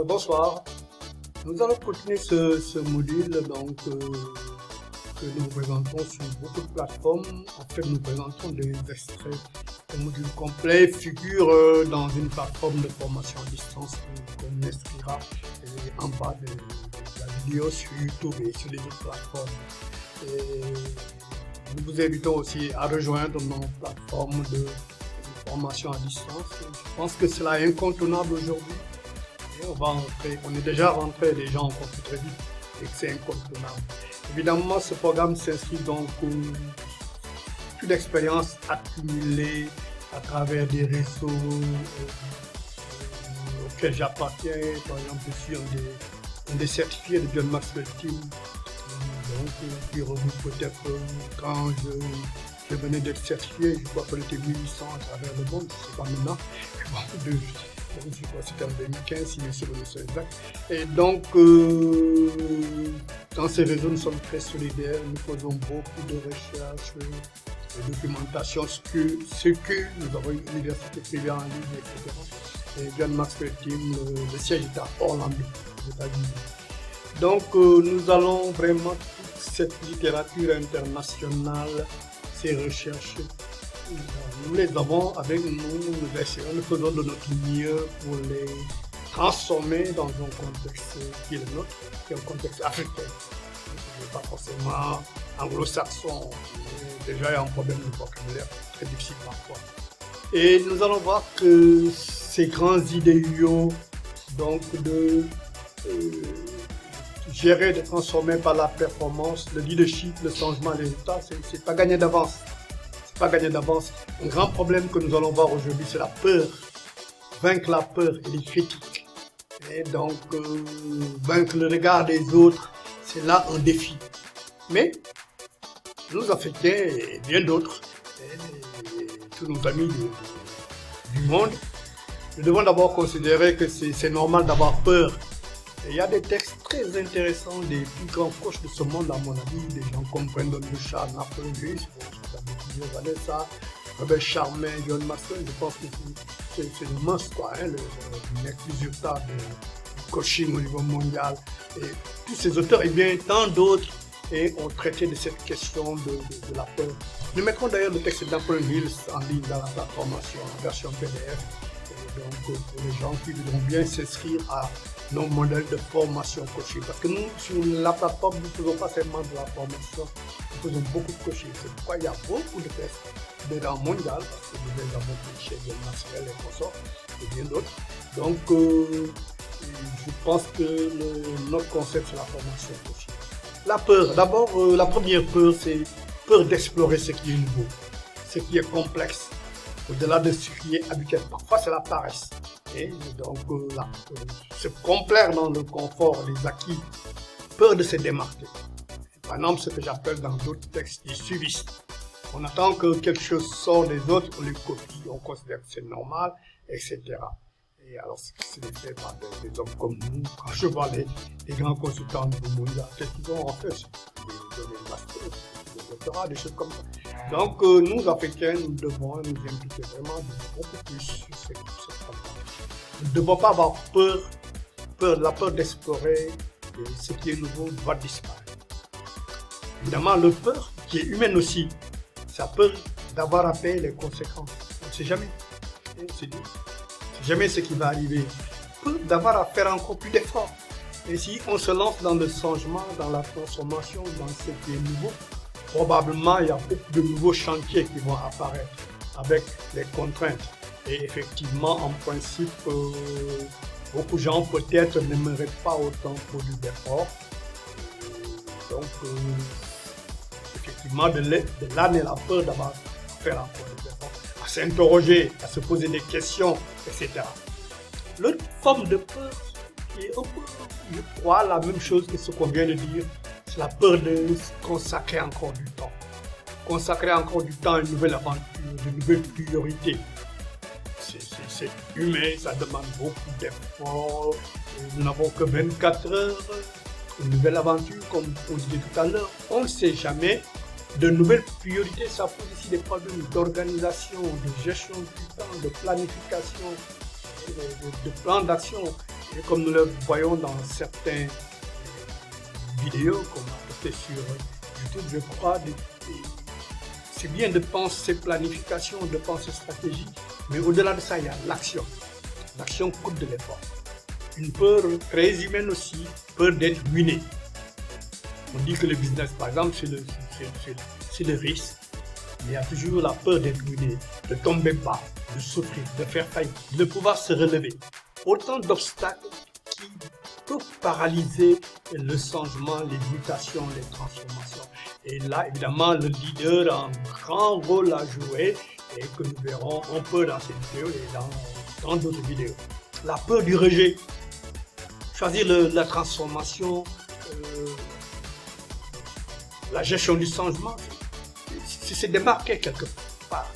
Bonsoir. Nous allons continuer ce module que nous présentons sur beaucoup de plateformes. En fait, nous présentons des extraits. Le module complet figure dans une plateforme de formation à distance qu'on inscrira en bas de la vidéo sur YouTube et sur les autres plateformes. Et nous vous invitons aussi à rejoindre nos plateformes de formation à distance. Je pense que cela est incontournable aujourd'hui. On est déjà rentré déjà en compte très vite et que c'est incontournable. Évidemment, ce programme s'inscrit donc toute l'expérience accumulée à travers des réseaux auxquels j'appartiens. Par exemple, je suis un des certifiés de John Maxwell Team. Donc, qui regroupe peut-être quand je venais d'être certifié, je crois qu'on était 1800 à travers le monde, c'est pas maintenant. Je crois que c'était en 2015, si mes souvenirs sont exacts. Et donc, dans ces réseaux, nous sommes très solidaires, nous faisons beaucoup de recherches, de documentation, ce que nous avons une université privée en ligne, etc. Et John Maxwell Team, le siège est à Orlando, aux États-Unis. Donc, nous allons vraiment toute cette littérature internationale, ces recherches, nous les avons avec nous, nous essayons, nous faisons de notre mieux pour les transformer dans un contexte qui est le nôtre, qui est un contexte africain, pas forcément anglo-saxon, déjà il y a un problème de vocabulaire très difficile parfois. Et nous allons voir que ces grands idéaux, donc de gérer, de transformer par la performance, le leadership, le changement, les résultats, c'est pas gagné d'avance. Pas gagner d'avance. Un grand problème que nous allons voir aujourd'hui, c'est la peur. Vaincre la peur et les critiques. Et donc, vaincre le regard des autres, c'est là un défi. Mais, nous Africains et bien d'autres, et tous nos amis du monde, nous devons d'abord considérer que c'est normal d'avoir peur. Et il y a des textes très intéressants des plus grands coachs de ce monde, à mon avis, des gens comme Brendon Burchard, Napoléon Hill, Vanessa, Robert Charmain, John Maxwell. Je pense que c'est le must, quoi, le mec résultat du coaching au niveau mondial. Et tous ces auteurs, et bien tant d'autres, ont traité de cette question de la peur. Nous mettrons d'ailleurs le texte de Napoléon Hill en ligne dans la plateforme en version PDF. Et donc, pour les gens qui voudront bien s'inscrire à nos modèles de formation coaching. Parce que nous, sur la plateforme, nous ne faisons pas seulement de la formation, nous faisons beaucoup de coaching. C'est pourquoi il y a beaucoup de tests dedans mondial, parce que nous avons pris chez John Maxwell et consorts, et bien d'autres. Donc, je pense que notre concept, c'est la formation coaching. La peur, d'abord, la première peur, c'est peur d'explorer ce qui est nouveau, ce qui est complexe, au-delà de ce qui est habituel. Parfois, c'est la paresse. Et donc, se complaire dans le confort des acquis, peur de se démarquer. Par exemple, ce que j'appelle dans d'autres textes des suivistes. On attend que quelque chose sorte des autres, on les copie, on considère que c'est normal, etc. Et alors, c'est fait par des hommes comme nous. Quand je vois les grands consultants du monde, qu'est-ce qu'ils ont en fait? Des masters, des doctorats, des choses comme ça. Donc, nous, Africains, nous devons nous impliquer vraiment beaucoup plus sur cette problème. Nous ne devons pas avoir peur, la peur d'explorer ce qui est nouveau va disparaître. Évidemment, la peur qui est humaine aussi, c'est la peur d'avoir à payer les conséquences. On ne sait jamais. C'est jamais ce qui va arriver. Peur d'avoir à faire encore plus d'efforts. Et si on se lance dans le changement, dans la transformation, dans ce qui est nouveau, probablement il y a beaucoup de nouveaux chantiers qui vont apparaître avec les contraintes. Et effectivement, en principe, beaucoup de gens peut-être n'aimeraient pas autant produire d'efforts. Donc, effectivement, de là naît la peur d'avoir à faire encore des efforts, à s'interroger, à se poser des questions, etc. L'autre forme de peur, qui est un peu, je crois, la même chose que ce qu'on vient de dire, c'est la peur de consacrer encore du temps. Consacrer encore du temps à une nouvelle aventure, de nouvelles priorités. C'est humain, ça demande beaucoup d'efforts. Nous n'avons que 24 heures. Une nouvelle aventure, comme on disait tout à l'heure. On ne sait jamais. De nouvelles priorités, ça pose aussi des problèmes d'organisation, de gestion du temps, de planification, de plan d'action. Et comme nous le voyons dans certaines vidéos qu'on a postées sur YouTube, je crois, c'est bien de penser planification, de penser stratégie, mais au-delà de ça, il y a l'action. L'action coûte de l'effort. Une peur très humaine aussi, peur d'être ruiné. On dit que le business, par exemple, c'est le risque. Mais il y a toujours la peur d'être ruiné, de tomber bas, de souffrir, de faire faillite, de pouvoir se relever. Autant d'obstacles qui peuvent paralyser le changement, les mutations, les transformations. Et là, évidemment, le leader a un grand rôle à jouer et que nous verrons un peu dans cette vidéo et dans d'autres vidéos. La peur du rejet. Choisir la transformation, la gestion du changement, c'est se démarquer quelque part.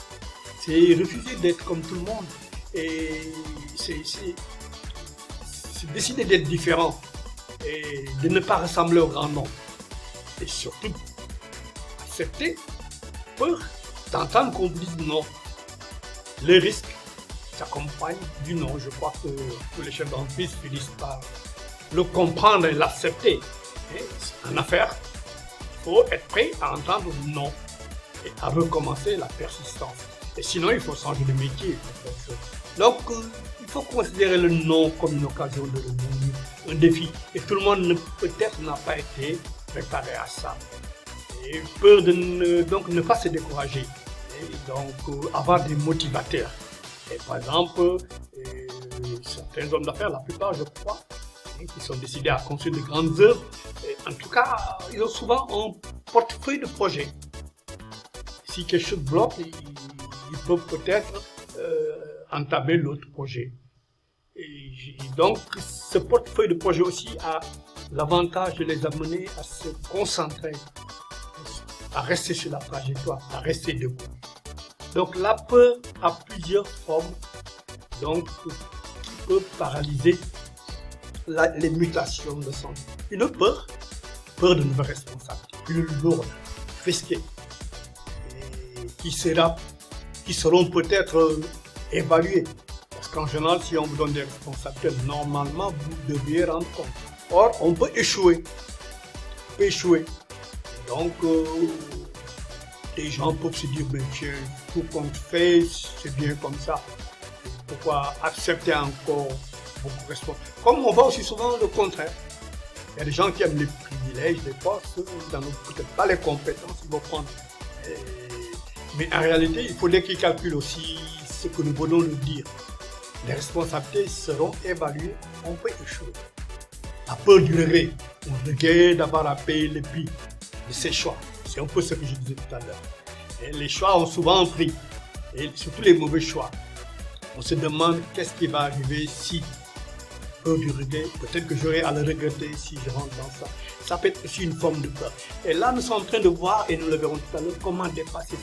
C'est refuser d'être comme tout le monde. Et c'est décider d'être différent et de ne pas ressembler au grand nombre. Et surtout, accepter, peur d'entendre qu'on dise non. Le risque s'accompagne du non. Je crois que tous les chefs d'entreprise finissent par le comprendre et l'accepter. En affaires, il faut être prêt à entendre non et à recommencer la persistance. Et sinon, il faut changer de métier. Donc, il faut considérer le non comme une occasion de revenir, un défi. Et tout le monde peut-être n'a pas été préparé à ça. Et peur de ne pas se décourager. Et donc, avoir des motivateurs. Et par exemple, certains hommes d'affaires, la plupart, je crois, qui sont décidés à construire de grandes œuvres, en tout cas, ils ont souvent un portefeuille de projets. Si quelque chose bloque, ils peuvent peut-être entamer l'autre projet. Et donc, ce portefeuille de projet aussi a l'avantage de les amener à se concentrer, à rester sur la trajectoire, à rester debout. Donc, la peur a plusieurs formes, donc, qui peuvent paralyser les mutations de santé. Une peur de nouvelles responsabilités, plus lourde, risquée, qui seront peut-être évaluées. Parce qu'en général, si on vous donne des responsabilités, normalement, vous devriez rendre compte. Or, on peut échouer. Donc, les gens peuvent se dire, mais tiens, tout qu'on fait, c'est bien comme ça. Pourquoi accepter encore beaucoup de responsabilités? Comme on voit aussi souvent le contraire. Il y a des gens qui aiment les privilèges, les postes, ils n'ont peut-être pas les compétences, ils vont prendre. Mais en réalité, il faudrait qu'ils calculent aussi ce que nous venons de dire. Les responsabilités seront évaluées, on peut échouer. La peur du regret, on regrette d'avoir à payer le prix de ses choix. C'est un peu ce que je disais tout à l'heure. Et les choix ont souvent un prix, et surtout les mauvais choix. On se demande qu'est-ce qui va arriver si, peur du regret, peut-être que j'aurai à le regretter si je rentre dans ça. Ça peut être aussi une forme de peur. Et là, nous sommes en train de voir, et nous le verrons tout à l'heure, comment dépasser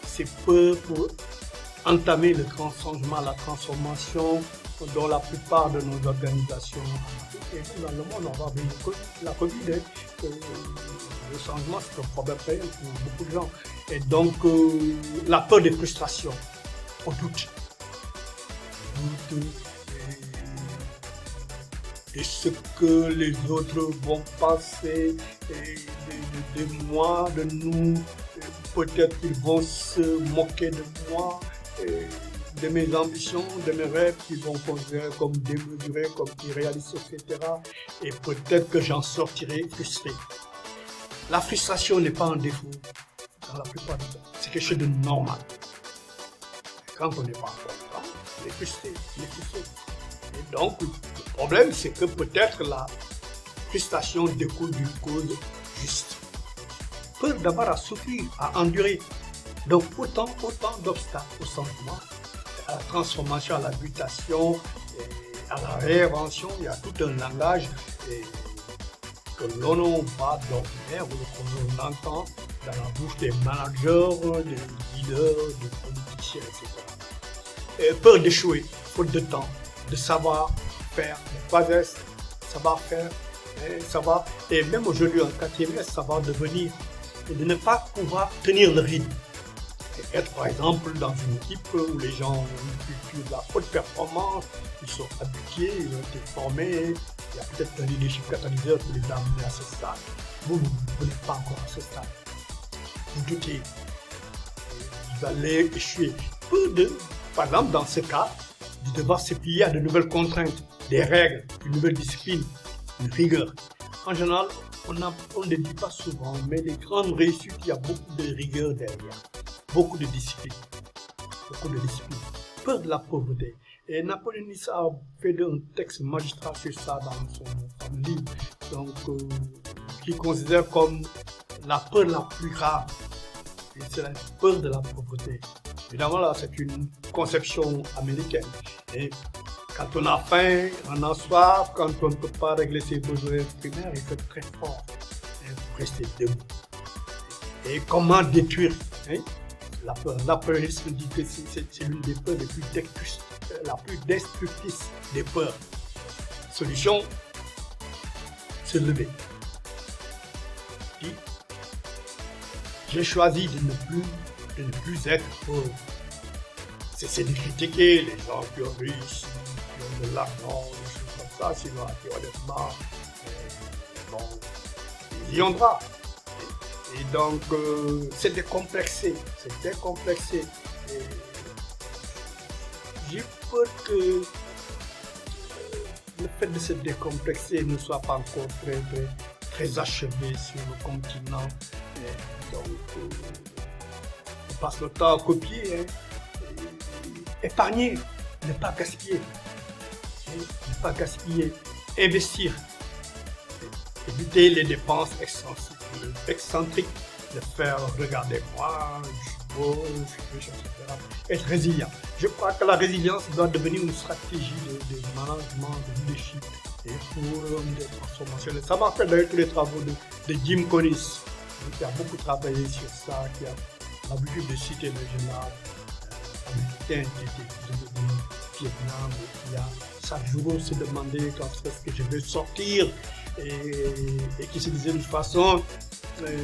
ces peurs pour entamer le grand changement, la transformation dans la plupart de nos organisations. Et dans le monde, on va venir la Covid. Le changement, c'est un problème réel pour beaucoup de gens. Et donc, la peur des frustrations, on doute. Et ce que les autres vont passer, de moi, de nous, peut-être qu'ils vont se moquer de moi, de mes ambitions, de mes rêves qu'ils vont considérer comme démesurés, comme irréalistes, etc. Et peut-être que j'en sortirai frustré. La frustration n'est pas un défaut dans la plupart du temps. C'est quelque chose de normal. Quand on n'est pas content, on est frustré. Et donc, le problème, c'est que peut-être la frustration découle d'une cause juste. Peur d'avoir à souffrir, à endurer. Donc, autant d'obstacles au changement, à la transformation, à la mutation, à la réinvention. Il y a tout un langage que l'on va d'ordinaire ou que l'on entend dans la bouche des managers, des leaders, des politiciens, etc. Et peur d'échouer, faute de temps, de savoir-faire, de pas être savoir-faire, savoir, et même aujourd'hui en quatrième, savoir devenir, et de ne pas pouvoir tenir le rythme. Être par exemple dans une équipe où les gens ont une culture de la haute performance, ils sont habitués, ils ont été formés, il y a peut-être un leadership catalyseur qui les a amenés à ce stade. Vous n'êtes pas encore à ce stade. Vous doutez, vous allez échouer. Par exemple, dans ce cas, de devoir se plier à de nouvelles contraintes, des règles, une nouvelle discipline, une rigueur. En général, on ne le dit pas souvent, mais les grandes réussites, il y a beaucoup de rigueur derrière, beaucoup de discipline, Peur de la pauvreté. Et Napoléon Hill a fait un texte magistral sur ça dans son livre, donc, qui considère comme la peur la plus grave. Et c'est la peur de la pauvreté. Évidemment, là, c'est une conception américaine. Et quand on a faim, on a soif, quand on ne peut pas régler ses besoins primaires, il fait très fort pour rester debout. Et comment détruire la peur? Napoléon dit que c'est l'une des peurs les plus destructrices des peurs. Solution, se lever. Puis, j'ai choisi de ne plus être pauvre. C'est de critiquer les gens qui ont réussi, qui ont de l'argent, des choses comme ça, sinon, honnêtement, bon, ils y ont droit. Et donc, c'est décomplexé. Et j'ai peur que le fait de se décomplexer ne soit pas encore très achevé sur le continent. Et donc, on passe le temps à copier. Épargner, ne pas gaspiller, investir, éviter les dépenses excentriques, de faire regarder moi, je suis beau, je suis riche, etc. Être résilient. Je crois que la résilience doit devenir une stratégie de management, de leadership et pour des transformations. Ça m'a fait d'ailleurs tous les travaux de Jim Collins, qui a beaucoup travaillé sur ça, qui a l'habitude de citer le général américain qui était devenu Vietnam et qui a chaque jour se demandé quand est-ce que je vais sortir et qui se disait de toute façon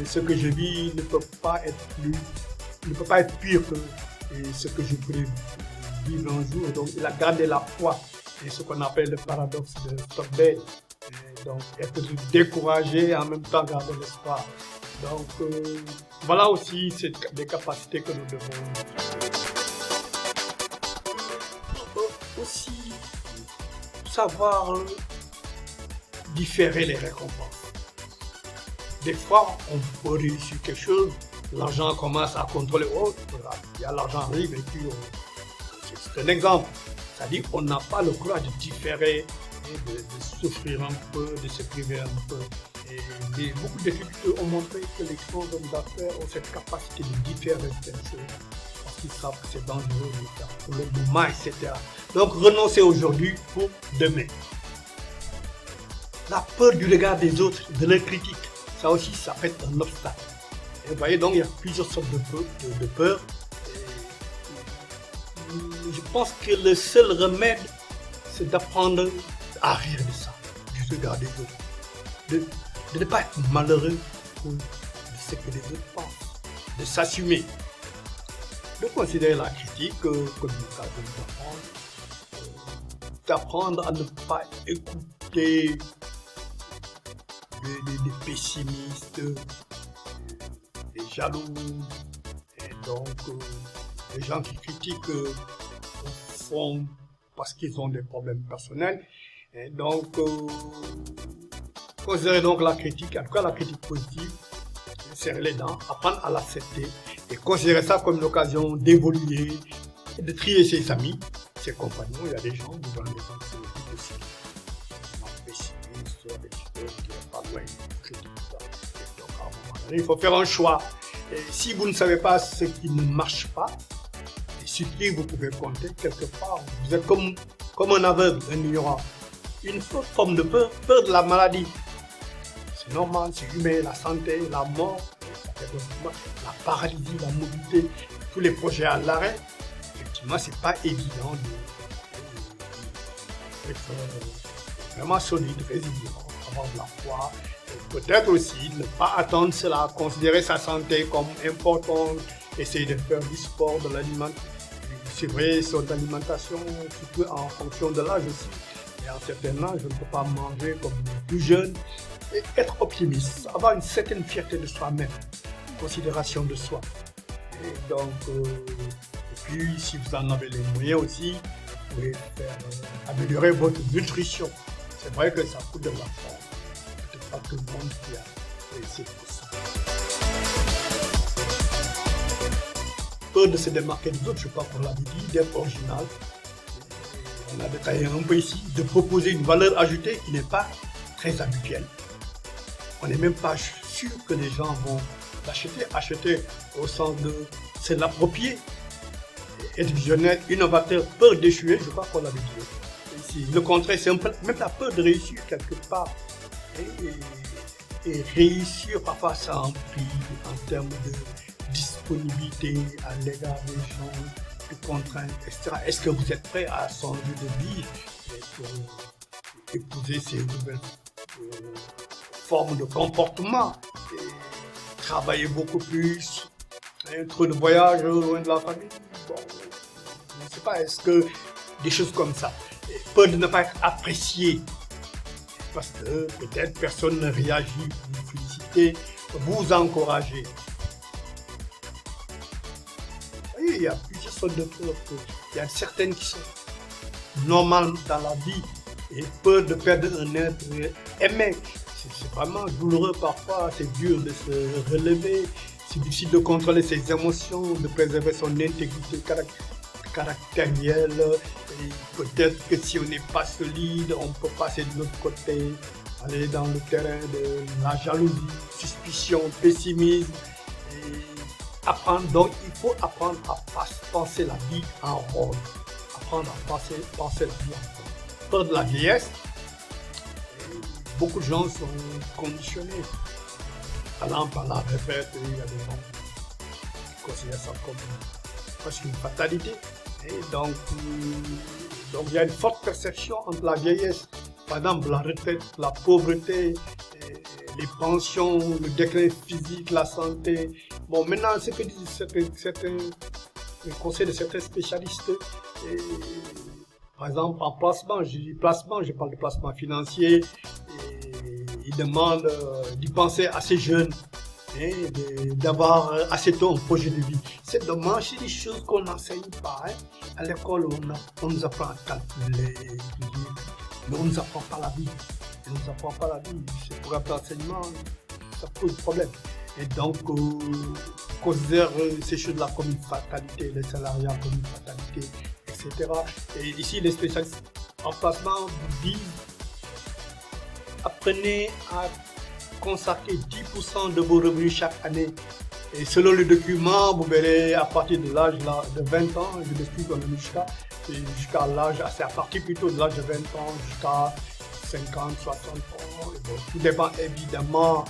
ce que je vis ne peut pas être pire que ce que je pourrais vivre un jour. Donc il a gardé la foi et ce qu'on appelle le paradoxe de Stolberg. Donc être découragé et en même temps garder l'espoir. Donc voilà aussi des capacités que nous devons aussi savoir différer les récompenses. Des fois, on peut réussir quelque chose, l'argent commence à contrôler. Oh, il y a l'argent arrive et puis c'est un exemple. C'est-à-dire qu'on n'a pas le courage de différer, de souffrir un peu, de se priver un peu. Et beaucoup d'études ont montré que les grands hommes d'affaires ont cette capacité de différer certaines choses. Qui savent que c'est dangereux pour le moment, etc. Donc renoncer aujourd'hui pour demain. La peur du regard des autres, de leur critique, ça aussi, ça peut être un obstacle. Et vous voyez, donc il y a plusieurs sortes de peur. Je pense que le seul remède, c'est d'apprendre à rire de ça, du regard des autres. De ne pas être malheureux de ce que les autres pensent, de s'assumer. De considérer la critique comme une occasion d'apprendre à ne pas écouter des pessimistes, des jaloux, et donc des gens qui critiquent au fond parce qu'ils ont des problèmes personnels. Et donc, considérer donc la critique, en tout cas la critique positive, serrer les dents, apprendre à l'accepter et considérer ça comme une occasion d'évoluer, de trier ses amis, ses compagnons. Il y a des gens, vous allez voir, c'est le but aussi. Des pessimistes, des gens qui n'ont pas loin de critiquer ça. Donc, à un moment donné, il faut faire un choix. Et si vous ne savez pas ce qui ne marche pas, et sur qui vous pouvez compter quelque part, vous êtes comme un aveugle, un ignorant. Une forme de peur, peur de la maladie. C'est normal, c'est humain, la santé, la mort, la paralysie, la mobilité, tous les projets à l'arrêt. Effectivement, c'est pas évident d'être vraiment solide, résilient, avoir de la foi. Et peut-être aussi ne pas attendre cela, considérer sa santé comme importante essayer de faire du sport, de l'alimentation. C'est vrai, son alimentation, surtout en fonction de l'âge aussi. Et à un certain âge, je ne peux pas manger comme plus jeune. Et être optimiste, avoir une certaine fierté de soi-même, considération de soi. Et donc, et puis si vous en avez les moyens aussi, vous pouvez faire, améliorer votre nutrition. C'est vrai que ça coûte de l'argent. Peut-être pas tout le monde qui a réussi pour ça. Peur de se démarquer des autres, je crois qu'on l'avait dit, d'être original. On a détaillé un peu ici, de proposer une valeur ajoutée qui n'est pas très habituelle. On n'est même pas sûr que les gens vont l'acheter. Acheter au sens de c'est l'approprier. Être visionnaire, innovateur, peur d'échouer, je crois qu'on l'avait dit. Ici, le contraire, c'est même la peur de réussir quelque part. Et réussir, parfois, ça a un prix en termes de disponibilité à l'égard des gens, de contraintes, etc. Est-ce que vous êtes prêt à changer de vie et pour épouser ces nouvelles formes de comportement et travailler beaucoup plus, trop de voyages loin de la famille? Bon, je ne sais pas, est-ce que des choses comme ça, et peur de ne pas être apprécié parce que peut-être personne ne réagit, vous féliciter, vous encourager. Il y a plusieurs sortes de peurs. Il y a certaines qui sont normales dans la vie et peur de perdre un être aimé. C'est vraiment douloureux parfois, c'est dur de se relever, c'est difficile de contrôler ses émotions, de préserver son intégrité caractérielle. Et peut-être que si on n'est pas solide, on peut passer de l'autre côté, aller dans le terrain de la jalousie, suspicion, pessimisme. Donc il faut apprendre à penser la vie en rôle. Apprendre à penser la vie en rôle. Peur de la vieillesse, beaucoup de gens sont conditionnés. Allant par la retraite, il y a des gens qui considèrent ça comme presque une fatalité. Et donc il y a une forte perception entre la vieillesse, par exemple la retraite, la pauvreté, les pensions, le déclin physique, la santé. Bon, maintenant, ce que disent le conseil de certains spécialistes, par exemple, en placement, je parle de placement financier, ils demandent d'y penser assez jeune, d'avoir assez tôt un projet de vie. C'est dommage, c'est des choses qu'on n'enseigne pas. À l'école, on nous apprend à calculer, mais on ne nous apprend pas la vie. On ne nous apprend pas la vie. C'est pour l'enseignement, ça pose problème. Et donc, on considère ces choses-là comme une fatalité, les salariats comme une fatalité, etc. Et ici, les spécialistes en placement disent apprenez à consacrer 10% de vos revenus chaque année. Et selon le document, vous verrez à partir de l'âge de 20 ans, je m'explique, on est jusqu'à l'âge, c'est à partir plutôt de l'âge de 20 ans jusqu'à 50, 60 ans. Et bon, tout dépend évidemment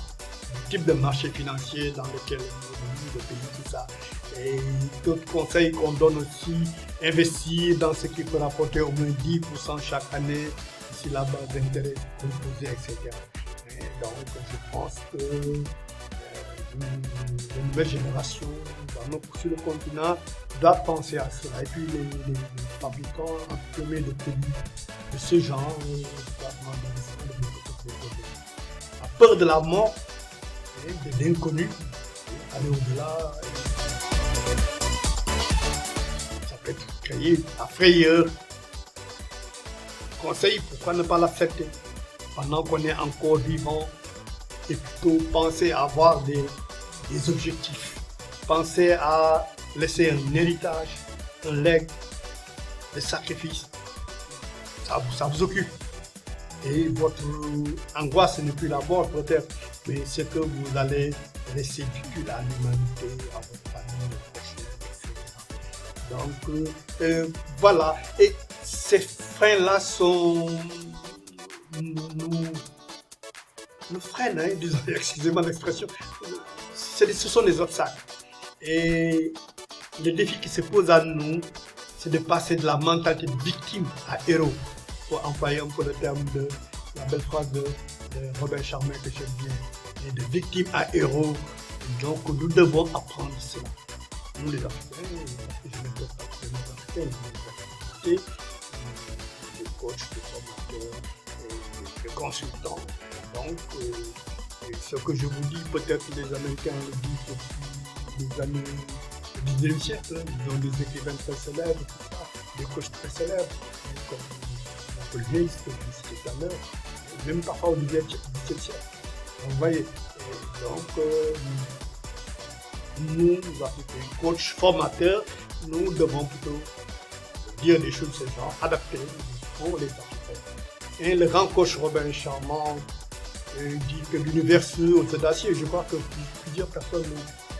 du type de marché financier dans lequel on est, le pays, tout ça. Et d'autres conseils qu'on donne aussi, investir dans ce qui peut rapporter au moins 10% chaque année, si la base d'intérêt composée, etc. Et donc, je pense que les nouvelles générations sur le continent doivent penser à cela. Et puis les fabricants imprimés de produits de ce genre la peur de la mort et de l'inconnu, aller au-delà, ça peut créer la frayeur. Conseil, pourquoi ne pas l'accepter pendant qu'on est encore vivant et plutôt penser à avoir des objectifs, penser à laisser un héritage, un legs, des sacrifices. Ça vous occupe. Et votre angoisse n'est plus la mort peut-être, mais c'est que vous allez laisser du cul à l'humanité, à votre famille, aux prochains, etc. Donc voilà. Et ces freins-là nous freinent, disons, excusez-moi l'expression. Ce sont des obstacles. Et le défi qui se pose à nous, c'est de passer de la mentalité de victime à héros, pour employer un peu le terme de la belle phrase de Robert Charmin que j'aime bien, et de victime à héros. Donc nous devons apprendre cela. nous les Africains, je ne peux pas que les Africains, les universités, les coachs, les formateurs, les consultants. Donc, ce que je vous dis, peut-être les Américains le disent depuis les années du 19e siècle, ils ont des écrivains très célèbres, tout ça, des coachs très célèbres, comme Paul Hayes, que je disais tout à l'heure, même parfois au 17e siècle. Donc, vous voyez, donc, nous, Africains, coachs, formateurs, nous devons plutôt dire des choses de ce genre, adapter pour les Africains. Et le grand coach Robin Charmant dit que l'univers aux audacieux, je crois que plusieurs personnes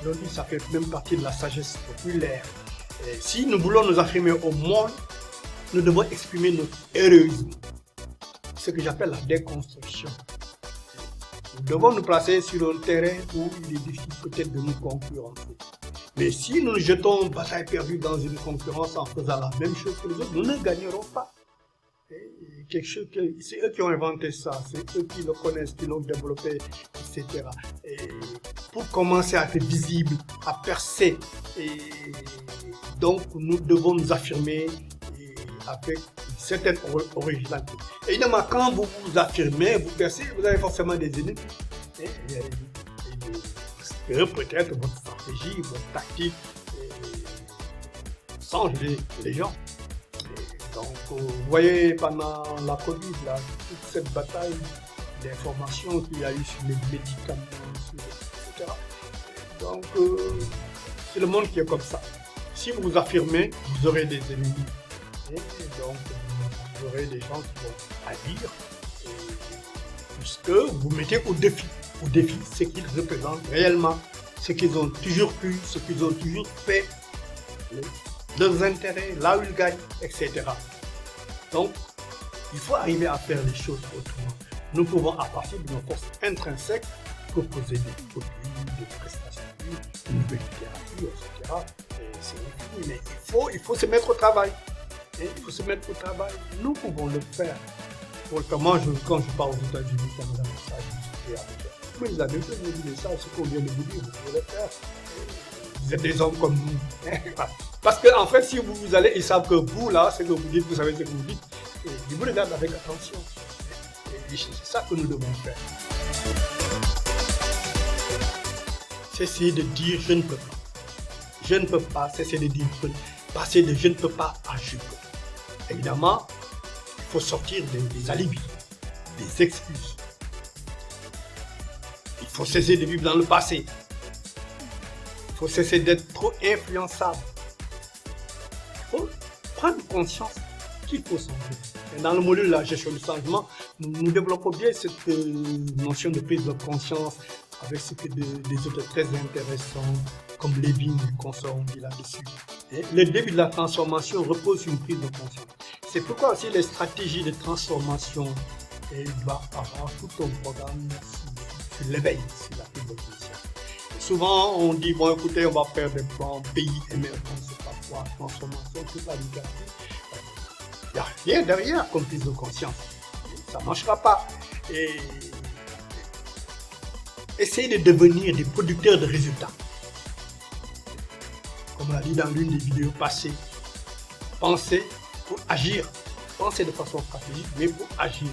l'ont dit, ça fait même partie de la sagesse populaire. Et si nous voulons nous affirmer au monde, nous devons exprimer notre héroïsme, ce que j'appelle la déconstruction. Nous devons nous placer sur un terrain où il est difficile peut-être de nous concurrencer. Mais si nous nous jetons bataille perdue dans une concurrence en faisant la même chose que les autres, nous ne gagnerons pas. C'est eux qui ont inventé ça, c'est eux qui le connaissent, qui l'ont développé, etc. Et pour commencer à être visible, à percer, et donc nous devons nous affirmer avec une certaine originalité. Évidemment, quand vous vous affirmez, vous percez, vous avez forcément des ennemis. Et peut-être votre stratégie, votre tactique change les gens. Donc, vous voyez, pendant la Covid, là, toute cette bataille d'information qu'il y a eu sur les médicaments, etc. Donc, c'est le monde qui est comme ça. Si vous vous affirmez, vous aurez des ennemis. Et donc, vous aurez des gens qui vont agir, puisque vous mettez au défi ce qu'ils représentent réellement, ce qu'ils ont toujours cru, ce qu'ils ont toujours fait, leurs intérêts, là où ils gagnent, etc. Donc, il faut arriver à faire les choses autrement. Nous pouvons, à partir de nos forces intrinsèques, proposer des produits, des prestations, une nouvelle littérature, etc. Et c'est fini, mais il faut se mettre au travail. Et il faut se mettre au travail. Nous pouvons le faire. Autrement, quand je parle aux États-Unis, Canada, ça, mais ils avaient fait vous dire ça, ce qu'on vient de vous dire, vous pouvez le faire. Vous êtes des hommes comme nous. Parce qu'en fait, si vous allez, ils savent que vous, là, ce que vous dites, vous savez ce que vous dites, et ils vous regardent avec attention. Et c'est ça que nous devons faire. Cessez de dire je ne peux pas. Je ne peux pas, cessez de dire passer de je ne peux pas à je peux. Évidemment, il faut sortir des alibis, des excuses. Il faut cesser de vivre dans le passé. Il faut cesser d'être trop influençable. Il faut prendre conscience qu'il faut changer. Et dans le module de la gestion du changement, nous développons bien cette notion de prise de conscience avec ce que des auteurs très intéressants comme Lévin et consorts ont dit là-dessus. Et le début de la transformation repose sur une prise de conscience. C'est pourquoi aussi les stratégies de transformation doivent avoir tout un programme sur l'éveil, sur la prise de conscience. Souvent, on dit, bon, écoutez, on va faire des plans pays émergents, c'est pas quoi, transformation, toute la littérature. Il n'y a rien derrière comme prise de conscience. Ça ne marchera pas. Et essayez de devenir des producteurs de résultats. Comme on l'a dit dans l'une des vidéos passées, pensez pour agir. Pensez de façon stratégique, mais pour agir.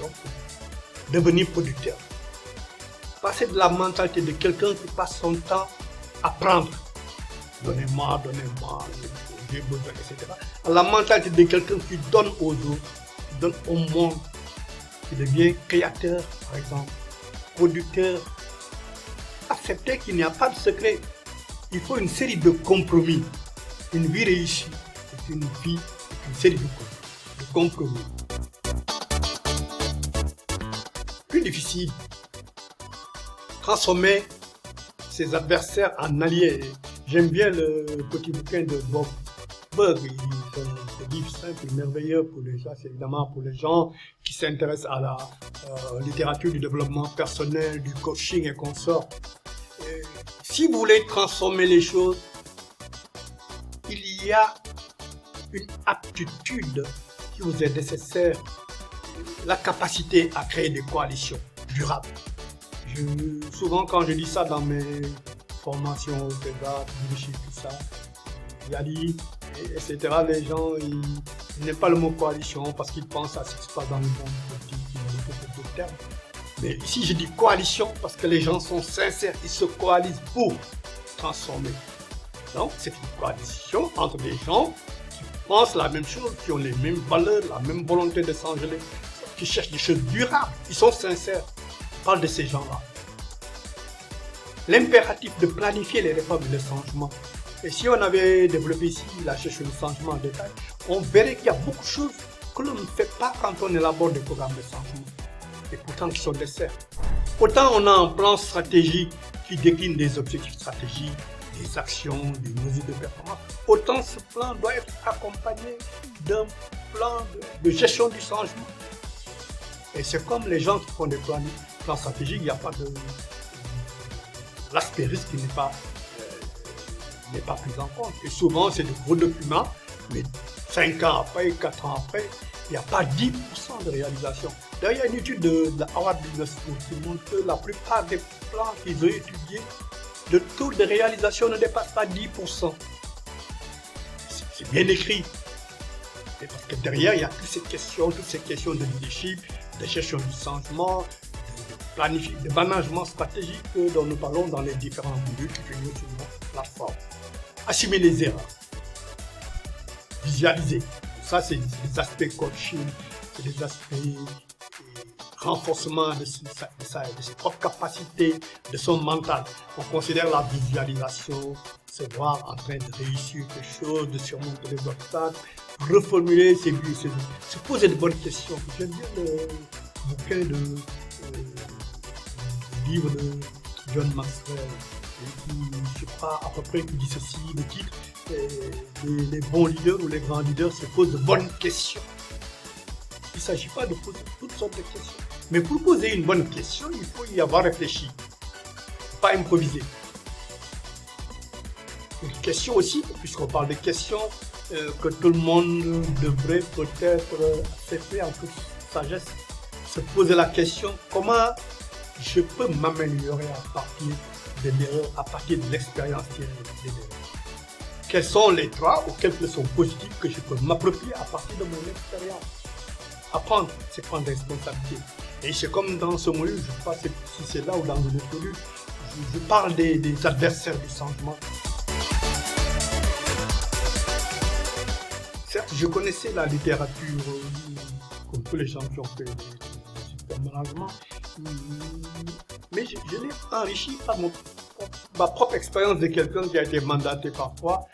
Donc, devenir producteur. Passez de la mentalité de quelqu'un qui passe son temps à prendre. Donnez-moi, j'ai besoin, etc. À la mentalité de quelqu'un qui donne aux autres, qui donne au monde, qui devient créateur, par exemple, producteur. Acceptez qu'il n'y a pas de secret. Il faut une série de compromis. Une vie réussie, c'est une vie, c'est une série de compromis. Plus difficile, transformer ses adversaires en alliés. J'aime bien le petit bouquin de Bob Burg. C'est un livre simple et merveilleux pour les gens, c'est évidemment pour les gens qui s'intéressent à la littérature du développement personnel, du coaching et consorts. Si vous voulez transformer les choses, il y a une aptitude qui vous est nécessaire, la capacité à créer des coalitions durables. Souvent, quand je dis ça dans mes formation, leadership, tout ça, Yali, etc. Les gens, ils n'aiment pas le mot coalition parce qu'ils pensent à ce qui se passe dans le monde politique, ils n'ont pas d'autres termes. Mais ici, je dis coalition parce que les gens sont sincères, ils se coalisent pour transformer. Donc, c'est une coalition entre des gens qui pensent la même chose, qui ont les mêmes valeurs, la même volonté de changer, qui cherchent des choses durables. Ils sont sincères. Je parle de ces gens-là. L'impératif de planifier les réformes et le changement. Et si on avait développé ici la recherche du changement en détail, on verrait qu'il y a beaucoup de choses que l'on ne fait pas quand on élabore des programmes de changement. Et pourtant qui sont nécessaires. Autant on a un plan stratégique qui décline des objectifs stratégiques, des actions, des mesures de performance, autant ce plan doit être accompagné d'un plan de gestion du changement. Et c'est comme les gens qui font des plans stratégiques, il n'y a pas de... L'aspect risque n'est pas pris en compte. Et souvent, c'est de gros documents, mais 5 ans après, 4 ans après, il n'y a pas 10% de réalisation. D'ailleurs, il y a une étude de la Harvard Business School qui montre que la plupart des plans qu'ils ont étudiés, le taux de réalisation ne dépasse pas 10%. C'est bien écrit. Et parce que derrière, il y a toutes ces questions de leadership, de gestion du changement, de management stratégique dont nous parlons dans les différents modules qui figurent sur notre plateforme. Assumer les erreurs. Visualiser. Ça, c'est des aspects coaching, c'est des aspects renforcement de ses propres capacités, de son mental. On considère la visualisation, se voir en train de réussir quelque chose, de surmonter les obstacles, reformuler ses buts, se poser de bonnes questions. J'aime bien le bouquin le livre de John Maxwell, qui, je crois, à peu près, qui dit ceci, le titre, les bons leaders ou les grands leaders se posent de bonnes questions. Il ne s'agit pas de poser toutes sortes de questions. Mais pour poser une bonne question, il faut y avoir réfléchi, pas improviser. Une question aussi, puisqu'on parle de questions, que tout le monde devrait peut-être accepter en toute sagesse, se poser la question, comment je peux m'améliorer à partir de l'erreur, à partir de l'expérience tirée des erreurs. Quelles sont les 3 ou quelques leçons positives que je peux m'approprier à partir de mon expérience. Apprendre, c'est prendre des responsabilités. Et c'est comme dans ce module, je ne sais pas si c'est là ou dans le module, je parle des adversaires du changement. Certes, je connaissais la littérature, comme tous les gens qui ont fait du management, mais je l'ai enrichi par ma propre expérience de quelqu'un qui a été mandaté parfois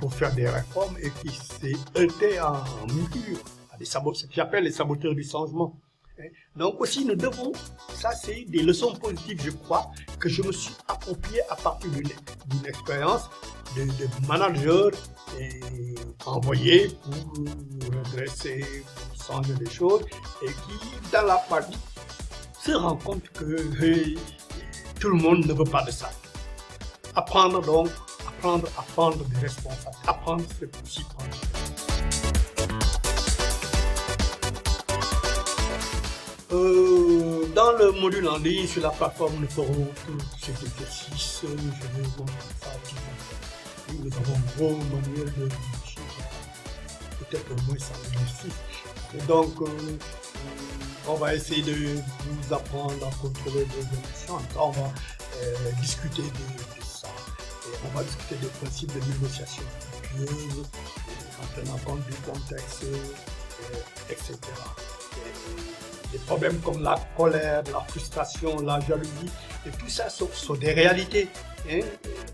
pour faire des réformes et qui s'est heurté en mur. Ce que j'appelle les saboteurs du changement. Donc aussi, nous devons, ça c'est des leçons positives, je crois, que je me suis approprié à partir d'une expérience de manager envoyé pour redresser, pour changer les choses, et qui, dans la pratique, se rend compte que tout le monde ne veut pas de ça. Apprendre donc, à prendre des responsabilités. Apprendre, c'est aussi prendre. Dans le module en ligne sur la plateforme, nous ferons tous ces exercices. Je vais voir ça. Nous avons un gros manuel de peut-être au moins 100 exercices. Et donc, on va essayer de vous apprendre à contrôler vos émotions. En tout cas, on va discuter de ça. Et on va discuter des principes de négociation fructueuse, en tenant compte du contexte, etc. Des problèmes comme la colère, la frustration, la jalousie, et tout ça sont des réalités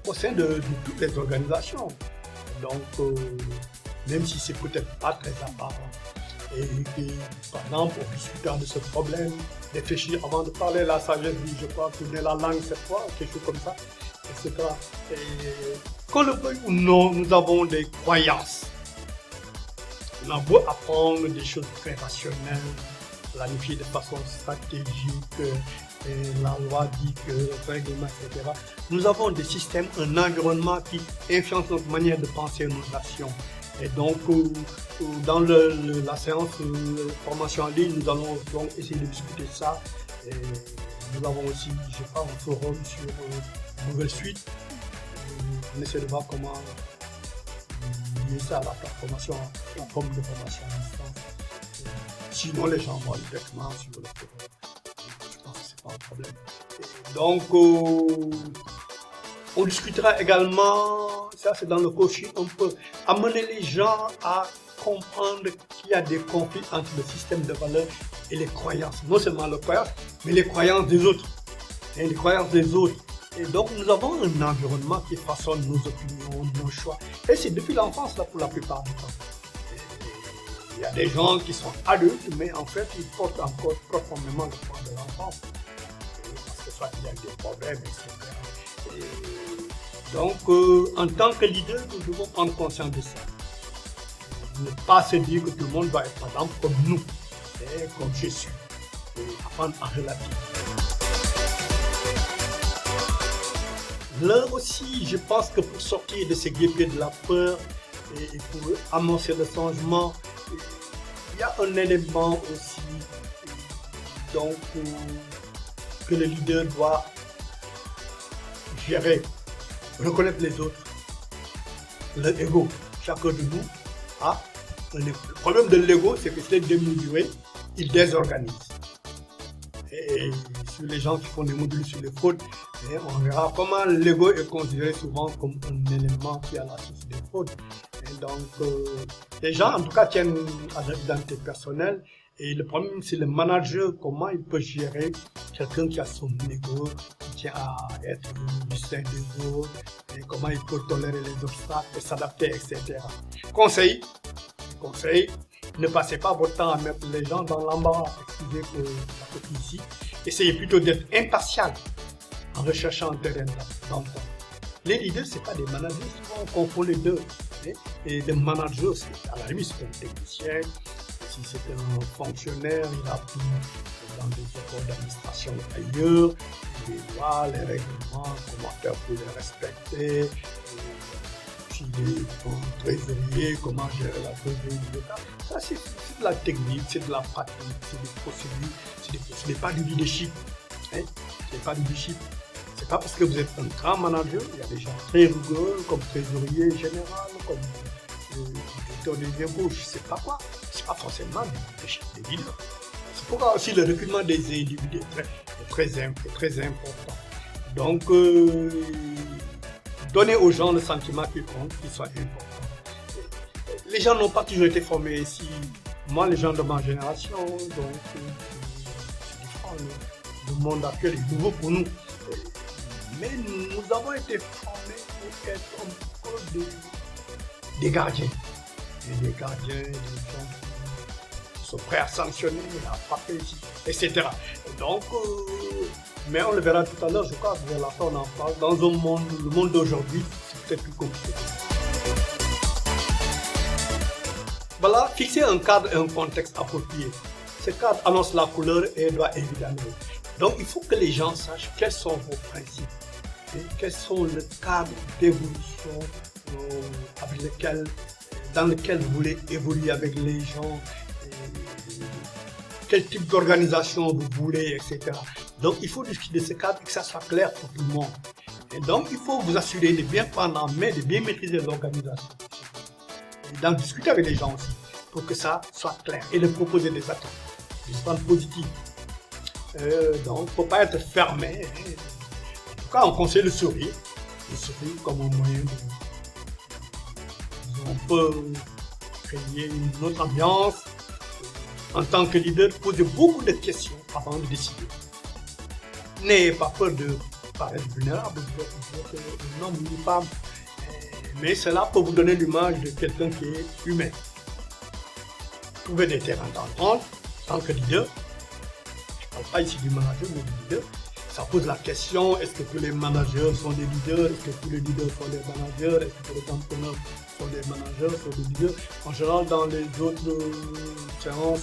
au sein de toutes les organisations. Donc, même si c'est peut-être pas très apparent. Et par exemple, en discutant de ce problème, réfléchir avant de parler, la sagesse dit, je crois, tourner la langue cette fois, quelque chose comme ça, etc. Et qu'on le veuille ou non, nous avons des croyances. On a beau apprendre des choses très rationnelles, planifier de façon stratégique, la loi dit que, le règlement, etc. Nous avons des systèmes, un environnement qui influence notre manière de penser nos actions. Et donc, dans la séance de formation en ligne, nous allons donc essayer de discuter ça. Et nous avons aussi, je crois, un forum sur Google Suite On essaie de voir comment lier ça à la formation, la forme de formation à distance. Sinon, les gens vont directement sur le terrain. Je pense que ce n'est pas un problème. Et donc, on discutera également, ça c'est dans le coaching, on peut amener les gens à comprendre qu'il y a des conflits entre le système de valeurs et les croyances. Non seulement les croyances, mais les croyances des autres. Et les croyances des autres. Et donc, nous avons un environnement qui façonne nos opinions, nos choix. Et c'est depuis l'enfance, là, pour la plupart du temps. Il y a des gens qui sont adultes, mais en fait, ils portent encore profondément le poids de l'enfance. Parce que soit il y a des problèmes, etc. Et donc, en tant que leader, nous devons prendre conscience de ça. Ne pas se dire que tout le monde doit être, par exemple, comme nous, et comme je suis. Et apprendre à relativiser. Là aussi, je pense que pour sortir de ces guêpiers de la peur et pour amorcer le changement, il y a un élément aussi donc, que le leader doit gérer, reconnaître les autres, leur ego. Chacun de nous a un ego. Le problème de l'ego, c'est que c'est démesuré, il désorganise. Et sur les gens qui font des modules sur les fraudes, on verra comment l'ego est considéré souvent comme un élément qui est à la source des fraudes. Et donc, les gens, en tout cas, tiennent à leur identité personnelle. Et le problème, c'est le manager, comment il peut gérer quelqu'un qui a son ego, qui tient à être du sein des autres, et comment il peut tolérer les obstacles, s'adapter, etc. Conseil, ne passez pas votre temps à mettre les gens dans l'embarras. Excusez pour la copie ici. Essayez plutôt d'être impartial en recherchant un terrain d'entente. Les leaders, ce n'est pas des managers, souvent on confond les deux. Et les managers, à la limite, c'est un technicien. Si c'est un fonctionnaire, il a pris dans des écoles d'administration ailleurs, les lois, les règlements, comment faire pour les respecter. S'il est un trésorier, comment gérer la trésorerie de l'État. Ça, c'est de la technique, c'est de la pratique, c'est des procédures, ce n'est pas du leadership. Ce n'est pas du leadership. C'est pas parce que vous êtes un grand manager, il y a des gens très rigoureux, comme trésorier général, comme directeur des impôts, je ne sais pas quoi. C'est pas forcément des leaders. C'est pourquoi aussi le recrutement des individus est très important. Donc, donner aux gens le sentiment qu'ils comptent, qu'ils soient importants. Les gens n'ont pas toujours été formés ici. Moi, les gens de ma génération, donc, c'est différent. Le monde actuel est nouveau pour nous. Mais nous avons été formés pour être un peu des gardiens. Et des gardiens, des gens qui sont prêts à sanctionner, à frapper ici, etc. Donc, mais on le verra tout à l'heure, je crois, vers la fin on en parle. Dans le monde d'aujourd'hui, c'est peut-être plus compliqué. Voilà, fixer un cadre et un contexte approprié. Ce cadre annonce la couleur et doit évidemment. Donc, il faut que les gens sachent quels sont vos principes et quels sont les cadres d'évolution dans lequel vous voulez évoluer avec les gens, quel type d'organisation vous voulez, etc. Donc, il faut discuter de ce cadre et que ça soit clair pour tout le monde. Et donc, il faut vous assurer de bien prendre en main, de bien maîtriser l'organisation. Et d'en discuter avec les gens aussi, pour que ça soit clair. Et de proposer des attentes, des attentes positives. Donc, il ne faut pas être fermé. En tout cas, on conseille le sourire. Le sourire comme un moyen de... On peut créer une autre ambiance. En tant que leader, poser beaucoup de questions avant de décider. N'ayez pas peur de paraître vulnérable, vous êtes un homme, une femme. Mais cela peut vous donner l'image de quelqu'un qui est humain. Trouver des terrains d'entente en tant que leader. Je ne parle pas ici du manager, mais du leader. Ça pose la question, est-ce que tous les managers sont des leaders? Est-ce que tous les leaders sont des managers? Est-ce que tous les entrepreneurs sont des managers, sont des leaders? En général, dans les autres séances,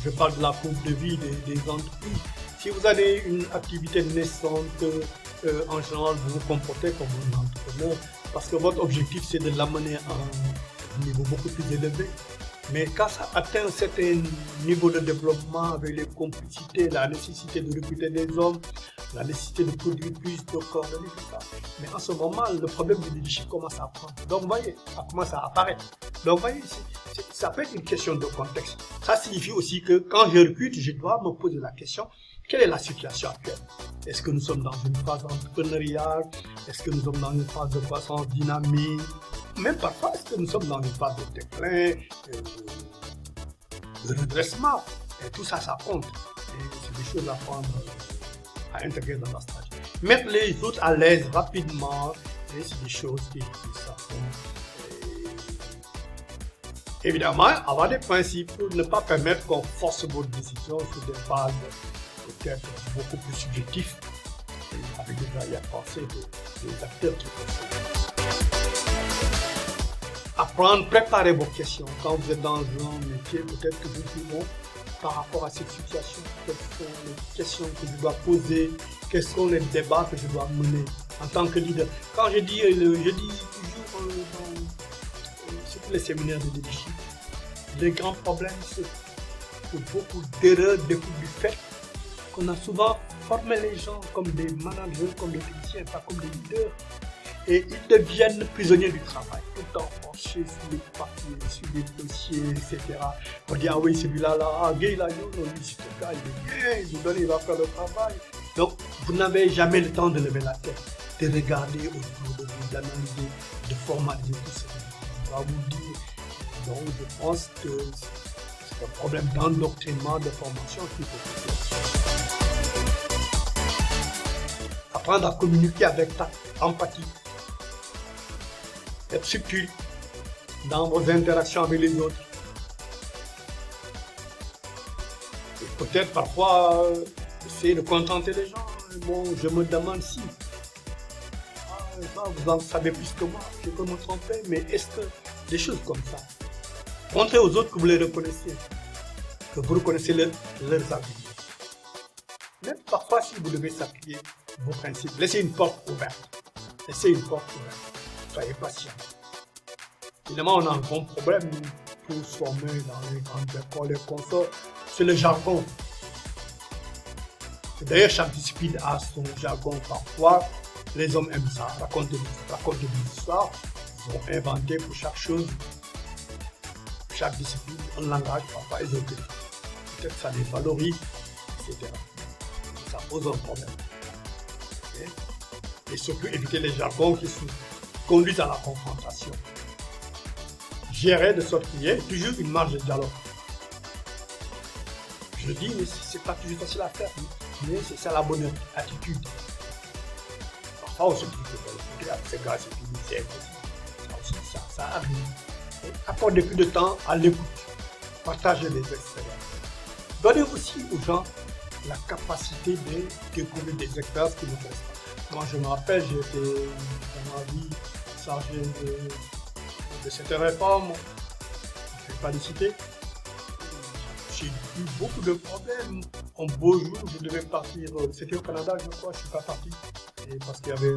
je parle de la courbe de vie des entreprises. Si vous avez une activité naissante, en général, vous vous comportez comme un entrepreneur parce que votre objectif, c'est de l'amener à un niveau beaucoup plus élevé. Mais quand ça atteint un certain niveau de développement avec les complicités, la nécessité de recruter des hommes, la nécessité de produire plus, de coordonner tout ça. Mais en ce moment, le problème du leadership commence à prendre. Donc, vous voyez, ça commence à apparaître. Donc, vous voyez, ça peut être une question de contexte. Ça signifie aussi que quand je recrute, je dois me poser la question, quelle est la situation actuelle? Est-ce que nous sommes dans une phase entrepreneuriale? Est-ce que nous sommes dans une phase de croissance dynamique? Même parfois, est-ce que nous sommes dans une phase de déclin, de redressement? Et tout ça, ça compte. Et c'est des choses à prendre, à intégrer dans la stratégie. Mettre les autres à l'aise rapidement, et c'est des choses qui sont. Évidemment, avoir des principes pour ne pas permettre qu'on force votre décision sur des bases peut-être beaucoup plus subjectifs, avec des arrière-pensées des acteurs qui font. Apprendre, préparer vos questions. Quand vous êtes dans un métier, peut-être que vous dites, par rapport à cette situation, quelles sont les questions que je dois poser, quels sont les débats que je dois mener en tant que leader. Quand je dis toujours sur tous les séminaires de leadership, les grands problèmes, c'est que beaucoup d'erreurs découlent du fait qu'on a souvent formé les gens comme des managers, comme des techniciens, pas comme des leaders. Et ils deviennent prisonniers du travail, tout le temps penchés sur les papiers, sur les dossiers, etc. On dit, ah oui, celui-là, gay, là, lui, c'est le gars, il est bien, il nous donne, il va faire le travail. Donc, vous n'avez jamais le temps de lever la tête, de regarder autour de vous, d'analyser, de formaliser tout ce que je vais vous dire. Donc, je pense que c'est un problème d'endoctrinement, de formation qu'il faut faire. Apprendre à communiquer avec empathie. Être subtil dans vos interactions avec les autres. Et peut-être parfois essayer de contenter les gens. Bon, je me demande si vous en savez plus que moi, je peux me tromper, mais est-ce que des choses comme ça, montrez aux autres que vous les reconnaissez, que vous reconnaissez leurs arguments. Même parfois, si vous devez s'appuyer vos principes, laissez une porte ouverte. Laissez une porte ouverte. Soyez patient. Évidemment, on a un grand problème pour se former dans les grandes écoles et consorts, c'est le jargon. D'ailleurs, chaque discipline a son jargon. Parfois, les hommes aiment ça, raconter des histoires. Ils ont inventé pour chaque chose, pour chaque discipline, un langage parfois ésotérique. Peut-être ça les valorise, etc. Ça pose un problème. Okay? Et surtout, éviter les jargons qui conduisent à la confrontation. Gérer de sorte qu'il y ait toujours une marge de dialogue. Je dis, mais c'est pas toujours facile à faire, mais c'est ça la bonne attitude. Parfois, on se dit que c'est grâce à c'est impossible. Ça arrive. Accordez plus de temps à l'écoute. Partagez des expériences. Donnez aussi aux gens la capacité de découvrir des expériences qui ne connaissent pas. Moi, je me rappelle, j'étais dans ma vie chargé de certaines réformes. Je ne vais pas les citer. J'ai eu beaucoup de problèmes. Un beau jour, je devais partir. C'était au Canada, je crois, je ne suis pas parti. Et parce qu'il y avait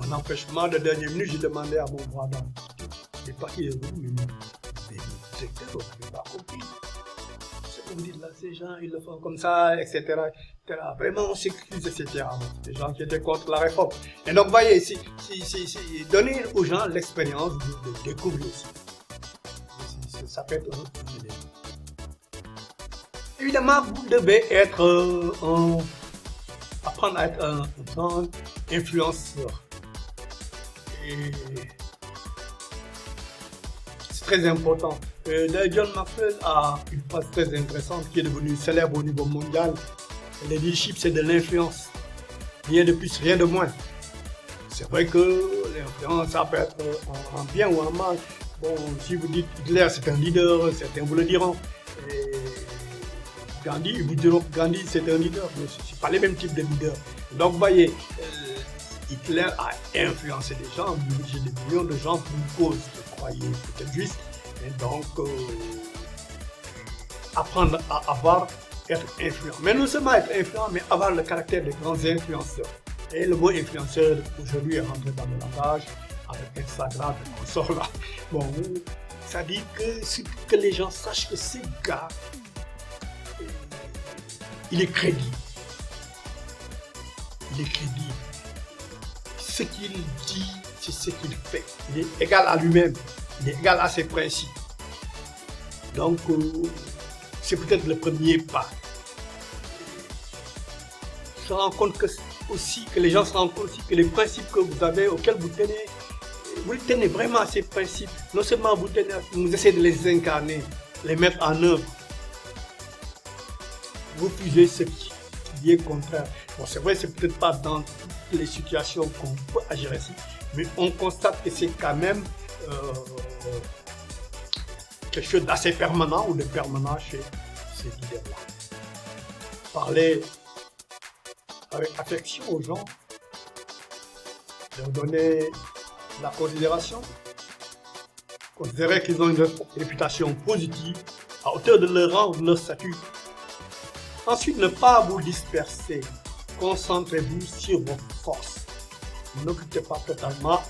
un empêchement de dernière minute, j'ai demandé à mon bras d'âme. Je suis parti de vous, mais le directeur, on n'avait pas compris. Ce que vous dites là, ces gens, ils le font comme ça, etc. Vraiment, on s'excuse, etc. Les gens qui étaient contre la réforme. Et donc, vous voyez, c'est donner aux gens l'expérience de découvrir aussi. Ça peut être un idée. Évidemment, vous devez apprendre à être un grand influenceur. Et c'est très important. John Maxwell a une phrase très intéressante qui est devenue célèbre au niveau mondial. Le leadership, c'est de l'influence. Rien de plus, rien de moins. C'est vrai que l'influence, ça peut être en bien ou en mal. Bon, si vous dites Hitler, c'est un leader, certains vous le diront. Et Gandhi, ils vous diront que Gandhi, c'est un leader, mais ce n'est pas les mêmes types de leaders. Donc, vous voyez, Hitler a influencé des gens, dirigé des millions de gens pour une cause que croyez peut-être juste. Et donc, apprendre à être influent. Mais non seulement être influent, mais avoir le caractère de grands influenceurs. Et le mot influenceur, aujourd'hui, est rentré dans le langage avec Instagram et tout ça là. Bon, C'est-à-dire que les gens sachent que ce gars, il est crédible. Il est crédible. Ce qu'il dit, c'est ce qu'il fait. Il est égal à lui-même. Il est égal à ses principes. Donc, c'est peut-être le premier pas. Se rendre compte que les gens se rendent compte aussi que les principes que vous avez, auxquels vous tenez vraiment à ces principes. Non seulement vous essayez de les incarner, les mettre en œuvre. Vous fusez ce qui est contraire. Bon, c'est vrai, c'est peut-être pas dans toutes les situations qu'on peut agir ainsi, mais on constate que c'est quand même quelque chose d'assez permanent ou de permanent chez ces leaders-là. Parler avec affection aux gens, leur donner la considération, considérer qu'ils ont une réputation positive à hauteur de leur rang ou de leur statut. Ensuite, ne pas vous disperser. Concentrez-vous sur vos forces. N'occupez pas totalement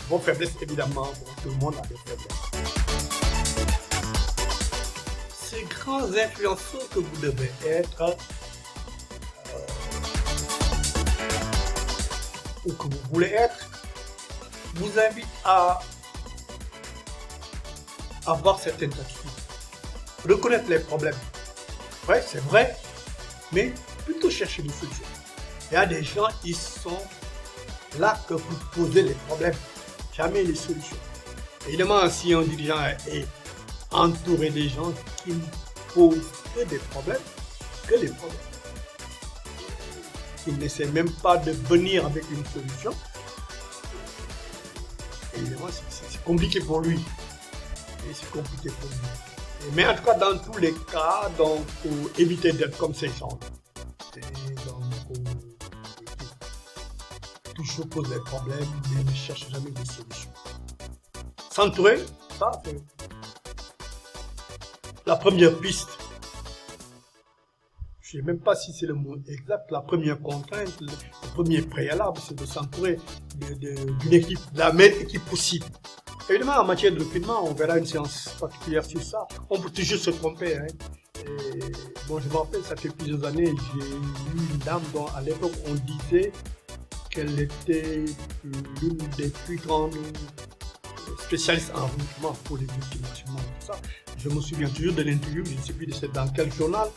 vos faiblesses, évidemment. Tout le monde a des faiblesses. Ces grands influenceurs que vous devez être, ou que vous voulez être, vous invite à avoir certaines attitudes. Reconnaître les problèmes. Ouais, c'est vrai, mais plutôt chercher des solutions. Il y a des gens, ils sont là que vous posez les problèmes, jamais les solutions. Évidemment, si un dirigeant est entouré des gens qui ne posent que des problèmes, qui n'essaient même pas de venir avec une solution, évidemment, c'est compliqué pour lui. Et c'est compliqué pour lui. Mais en tout cas, dans tous les cas, donc, évitez d'être comme ces gens. Toujours pose des problèmes, mais ne cherche jamais des solutions. S'entourer, ça, c'est la première piste. Je ne sais même pas si c'est le mot exact. La première contrainte, le premier préalable, c'est de s'entourer d'une équipe, de la meilleure équipe possible. Évidemment, en matière de recrutement, on verra une séance particulière sur ça. On peut toujours se tromper. Hein. Bon, je me rappelle, ça fait plusieurs années, j'ai eu une dame dont à l'époque on disait qu'elle était l'une des plus grandes spécialistes en recrutement pour les multinationales. Tout ça. Je me souviens toujours de l'interview, je ne sais plus dans quel journal,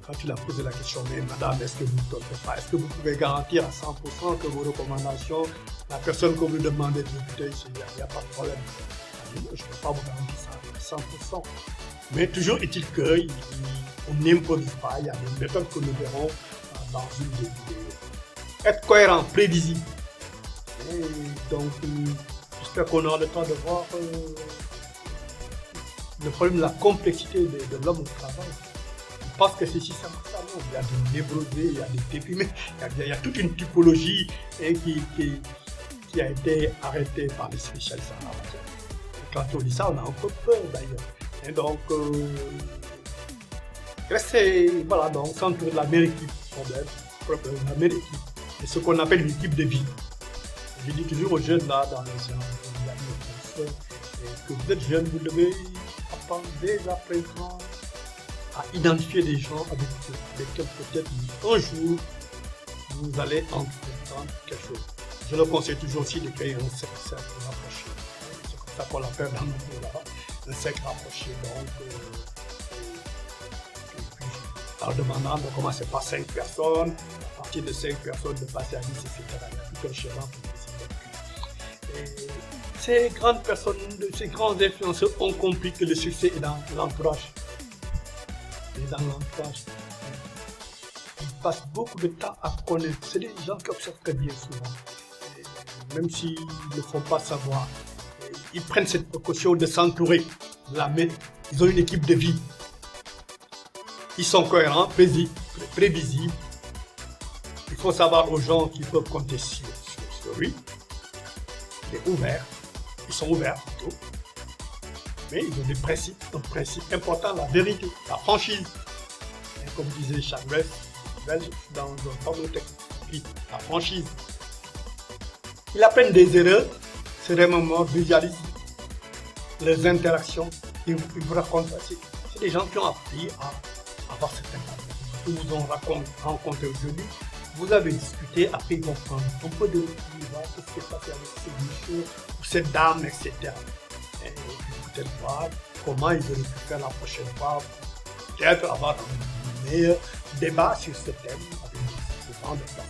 quand il a posé la question, mais madame, est-ce que vous ne trompez pas? Est-ce que vous pouvez garantir à 100% que vos recommandations, la personne que vous demandez de recruter, il n'y a pas de problème? Je ne peux pas vous garantir ça à 100%. Mais toujours est-il qu'on n'improvise pas, il y a des méthodes que nous verrons dans une des vidéos. Être cohérent, prévisible. Et donc, j'espère qu'on aura le temps de voir le problème de la complexité de l'homme au travail. Parce que c'est si simple que ça, non. Il y a des névrosés, il y a des déprimés, il y a toute une typologie qui a été arrêtée par les spécialistes en la matière. Quand on dit ça, on a un peu peur d'ailleurs. Et donc, voilà, donc, s'entourer de la meilleure équipe, la meilleure équipe, et ce qu'on appelle une équipe de vie. Je dis toujours aux jeunes là, dans les séances, que vous êtes jeunes, vous devez apprendre dès à présent à identifier des gens avec lesquels peut-être un jour vous allez entreprendre quelque chose. Je le conseille toujours aussi de créer un cercle rapproché. C'est comme ça qu'on l'appelle dans notre là, un cercle rapproché. Donc, en demandant de commencer par 5 personnes, à partir de 5 personnes de passer à 10, etc. Il y a tout un schéma pour décider. Ces grandes personnes, ces grands influenceurs ont compris que le succès est dans l'entourage. Ils passent beaucoup de temps à connaître. C'est des gens qui observent très bien souvent. Et même s'ils ne font pas savoir, ils prennent cette précaution de s'entourer, de la mettre. Ils ont une équipe de vie. Ils sont cohérents, prévisibles. Il faut savoir aux gens qui peuvent compter sur lui. Il est ouvert. Ils sont ouverts plutôt. Mais ils ont des principes, un principe important, la vérité, la franchise. Et comme disait Charles Belge dans un fameux texte, la franchise. Ils apprennent des erreurs, c'est vraiment visualisent. les interactions, ils vous racontent ça. C'est des gens qui ont appris à avoir certains problèmes. Ils vous ont rencontré aujourd'hui, vous avez discuté, après ils vont prendre un peu de recul, qu'est-ce qui s'est passé avec ce monsieur ou cette dame, etc. Et vous peut-être voir comment ils auraient pu faire la prochaine fois, peut-être avoir un meilleur débat sur ce thème avec ce genre de personnes.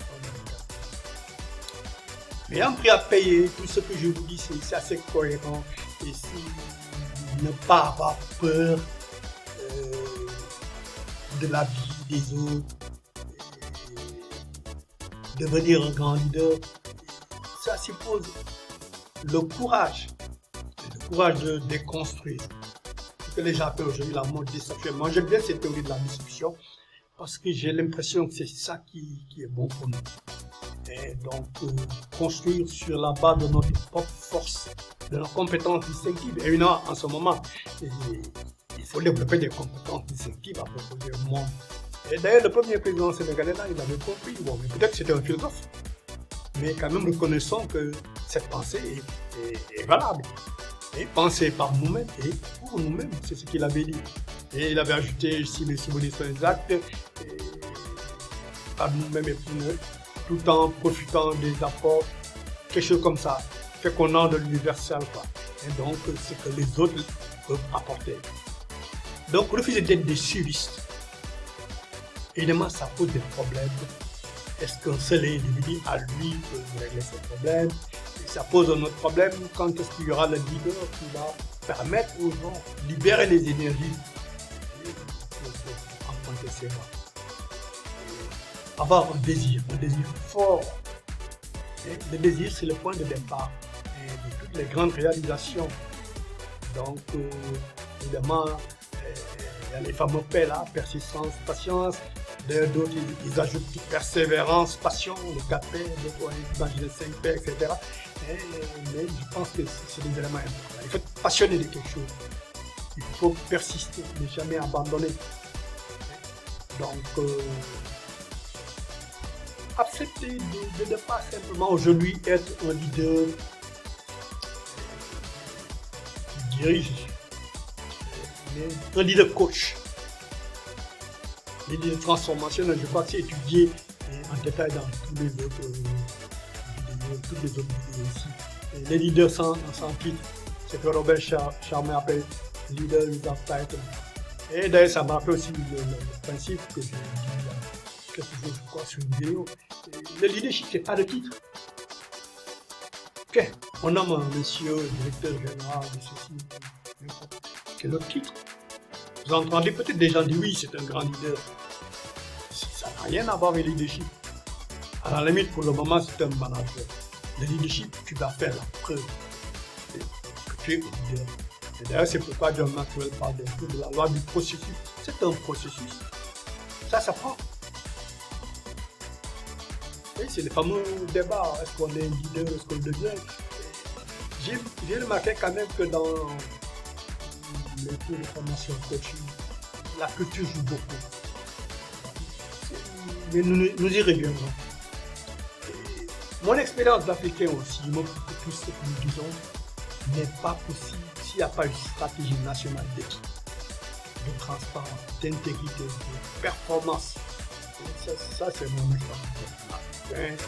Mais un prix à payer, tout ce que je vous dis, c'est assez cohérent. Et si ne pas avoir peur de la vie des autres, devenir un grand leader, ça suppose le courage de déconstruire. Ce que les gens appellent aujourd'hui la mode dysfonctionnelle. Moi, j'aime bien cette théorie de la discussion parce que j'ai l'impression que c'est ça qui est bon pour nous. Et donc, construire sur la base de notre propre force, de nos compétences distinctives. Et en ce moment, il faut développer des compétences distinctives à proposer au monde. Et d'ailleurs, le premier président sénégalais, là, il avait compris. Bon, mais peut-être que c'était un philosophe. Mais quand même, reconnaissons que cette pensée est valable. Et penser par nous-mêmes et pour nous-mêmes, c'est ce qu'il avait dit. Et il avait ajouté, si mes souvenirs sont exacts, par nous-mêmes et pour nous, tout en profitant des apports, quelque chose comme ça, fait qu'on a de l'universel, quoi. Et donc, c'est que les autres peuvent apporter. Donc, refuser d'être des suristes, évidemment, ça pose des problèmes. Est-ce qu'un seul individu à lui peut régler ces problèmes? Et ça pose un autre problème, quand est-ce qu'il y aura le leader qui va permettre aux gens de libérer les énergies pour emprunter ses voies. Avoir un désir fort. Et le désir, c'est le point de départ de toutes les grandes réalisations. Donc, évidemment, il y a les fameux P là, persistance, patience. D'autres, ils ajoutent persévérance, passion, le 4P, d'autres, ils imaginent le 5P, etc. Mais je pense que c'est des éléments importants. Il faut être passionné de quelque chose. Il faut persister, ne jamais abandonner. Donc, accepter de ne pas simplement aujourd'hui être un leader qui dirige, mais un leader coach. Les leaders transformationnels, je crois que c'est étudié en détail dans tous les autres vidéos ici. Et les leaders sans titre, c'est que Robert Sharma appelle leader without title. Et d'ailleurs, ça m'a rappelé aussi le principe que j'ai dit il y a quelques jours, je crois, sur une vidéo. Le leadership, c'est pas de titre. Ok, on nomme un monsieur, directeur général de ceci, quel autre titre? Vous entendez peut-être des gens dire oui, c'est un grand leader. Ça n'a rien à voir avec le leadership. À la limite, pour le moment, c'est un manager. Le leadership, tu vas faire la preuve que tu es un leader. Et d'ailleurs, c'est pourquoi John Maxwell parle de la loi du processus. C'est un processus. Ça prend. Et c'est le fameux débat. Est-ce qu'on est un leader, est-ce qu'on le devient? J'ai remarqué quand même que dans les cours de formation coaching, la culture joue beaucoup. Mais nous y reviendrons. Mon expérience d'Africain aussi montre que tout ce que nous disons n'est pas possible s'il n'y a pas une stratégie nationale d'équipe, de transparence, d'intégrité, de performance. Et ça c'est mon expérience.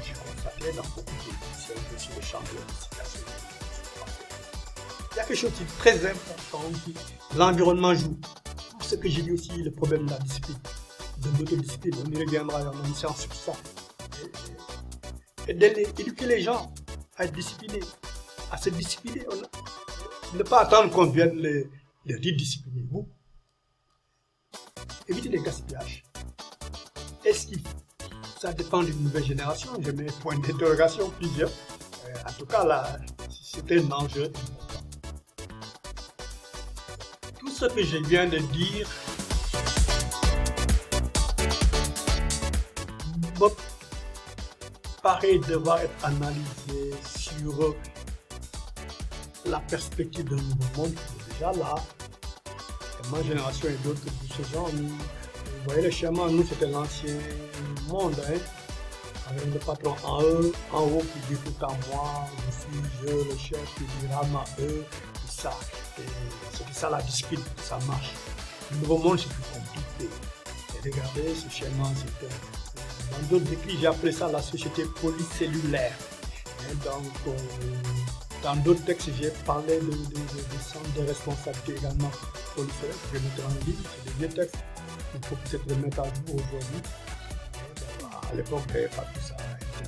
J'ai constaté dans beaucoup d'émissions que sur le champ de l'éducation, il y a quelque chose qui est très important, l'environnement joue. Pour ce que j'ai dit aussi, le problème de la discipline, de l'autodiscipline, on y reviendra en émission sur ça. Et d'éduquer les gens à être disciplinés, à se discipliner. Ne pas attendre qu'on vienne les discipliner. Vous, évitez les gaspillages. Est-ce que ça dépend d'une nouvelle génération? Je mets point d'interrogation plusieurs. En tout cas, là, c'était un enjeu important. Tout ce que je viens de dire me paraît devoir être analysé sur la perspective d'un nouveau monde qui est déjà là. Ma génération et d'autres de ce genre, vous voyez le schéma, nous c'était l'ancien monde, avec le patron en haut qui dit tout à moi, je, le chef qui dira ma tout ça. C'est ça la discipline, ça marche. Le nouveau monde, c'est plus compliqué. Et regardez, ce schéma, c'est dans d'autres écrits, j'ai appelé ça la société polycellulaire. Et donc, dans d'autres textes, j'ai parlé de centre de responsabilité également polycellulaire. Je vais mettre en ligne, c'est des vieux textes. Il faut peut-être les mettre à jour aujourd'hui. À l'époque, il n'y avait pas tout ça. Et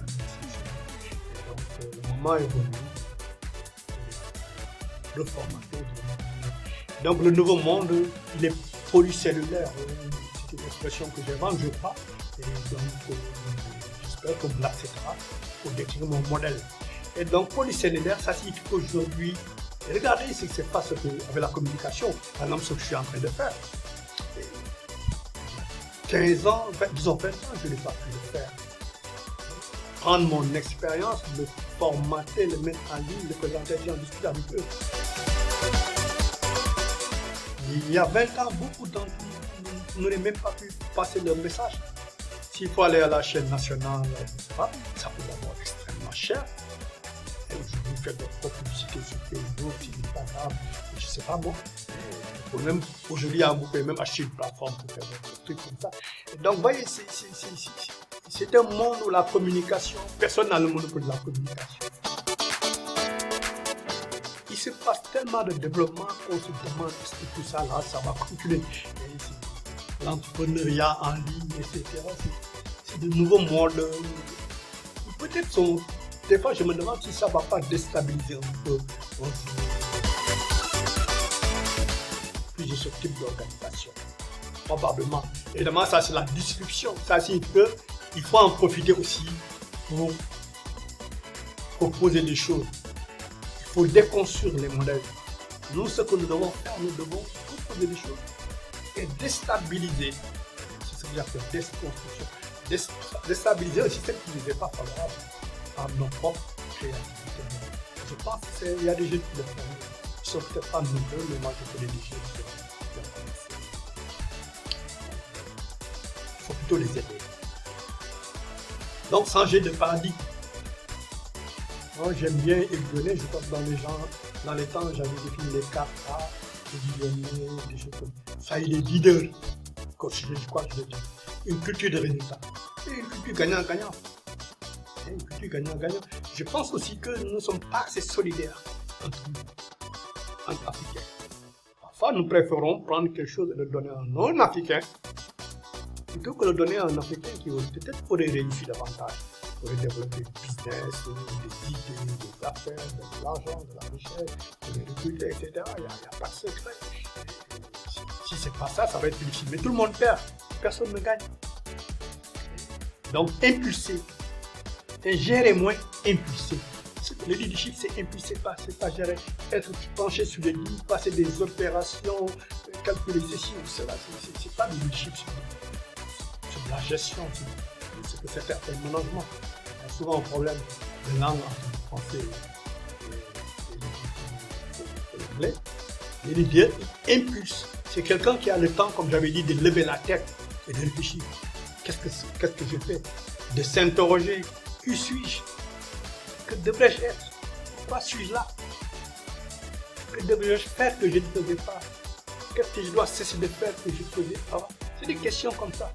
donc, le moment est venu de formater. Donc, le nouveau monde, il est polycellulaire. C'est une expression que j'invente, je crois. Et donc, j'espère qu'on me l'acceptera pour décrire mon modèle. Et donc, polycellulaire, ça signifie qu'aujourd'hui, regardez ce qui se passe avec la communication. Par exemple, ce que je suis en train de faire. 15 ans, disons 20 ans, je n'ai pas pu le faire. Prendre mon expérience, le formater, le mettre en ligne, le présenter, en discuter avec eux. Il y a 20 ans, beaucoup d'entre nous n'auraient même pas pu passer leur message. S'il faut aller à la chaîne nationale, ça coûte d'abord extrêmement cher. Et aujourd'hui, faire de la publicité sur Facebook, sur Instagram, je ne sais pas moi. Même aujourd'hui, vous pouvez même acheter une plateforme pour faire des trucs comme ça. Et donc, vous voyez, c'est un monde où la communication, personne n'a le monopole de la communication. Il se passe tellement de développement qu'on se demande est-ce que tout ça là, ça va continuer. L'entrepreneuriat en ligne, etc. C'est de nouveaux modes. Peut-être, des fois, je me demande si ça ne va pas déstabiliser un peu plus de ce type d'organisation. Probablement. Évidemment, ça c'est la disruption. Ça signifie qu'il faut en profiter aussi pour proposer des choses. Il faut déconstruire les modèles. Nous, ce que nous devons faire, nous devons proposer des choses et déstabiliser. C'est ce que j'appelle déconstruction. Déstabiliser un système qui n'est pas favorable à nos propres créativités. Je pense qu'il y a des jeunes qui le font. Ils ne sont peut-être pas nombreux, mais moi je connais des jeunes qui le font. Il faut plutôt les aider. Donc changer de paradigme. Moi j'aime bien évoluer, je crois que dans les temps j'avais défini les 4 A, les visionnaires, des choses comme ça. Il est leader, je crois que je l'ai dit. Une culture de résultats. Et une culture gagnant-gagnant. Une culture gagnant-gagnant. Je pense aussi que nous ne sommes pas assez solidaires entre Africains. Parfois, nous préférons prendre quelque chose et le donner à un non-Africain plutôt que de le donner à un Africain qui peut-être aurait réussi davantage, aurait développé du business, des idées, des affaires, de l'argent, de la richesse, de l'agriculture, etc. Il n'y a pas de secret. Si ce n'est pas ça, ça va être difficile. Mais tout le monde perd. Personne ne gagne. Donc, impulser. Et gérer moins, impulser. Le leadership, c'est impulser, c'est pas gérer. Être penché sur les lignes, passer des opérations, calculer ceci ou cela. C'est pas du leadership, c'est de la gestion. C'est que c'est un management. Il y a souvent un problème de langue entre le français et l'anglais. Le leader, il impulse. C'est quelqu'un qui a le temps, comme j'avais dit, de lever la tête et de réfléchir. Qu'est-ce que je fais? De s'interroger. Qui suis-je? Que devrais-je être? Pourquoi suis-je là? Que devrais-je faire que je ne faisais pas? Qu'est-ce que je dois cesser de faire que je faisais avant? C'est des questions comme ça.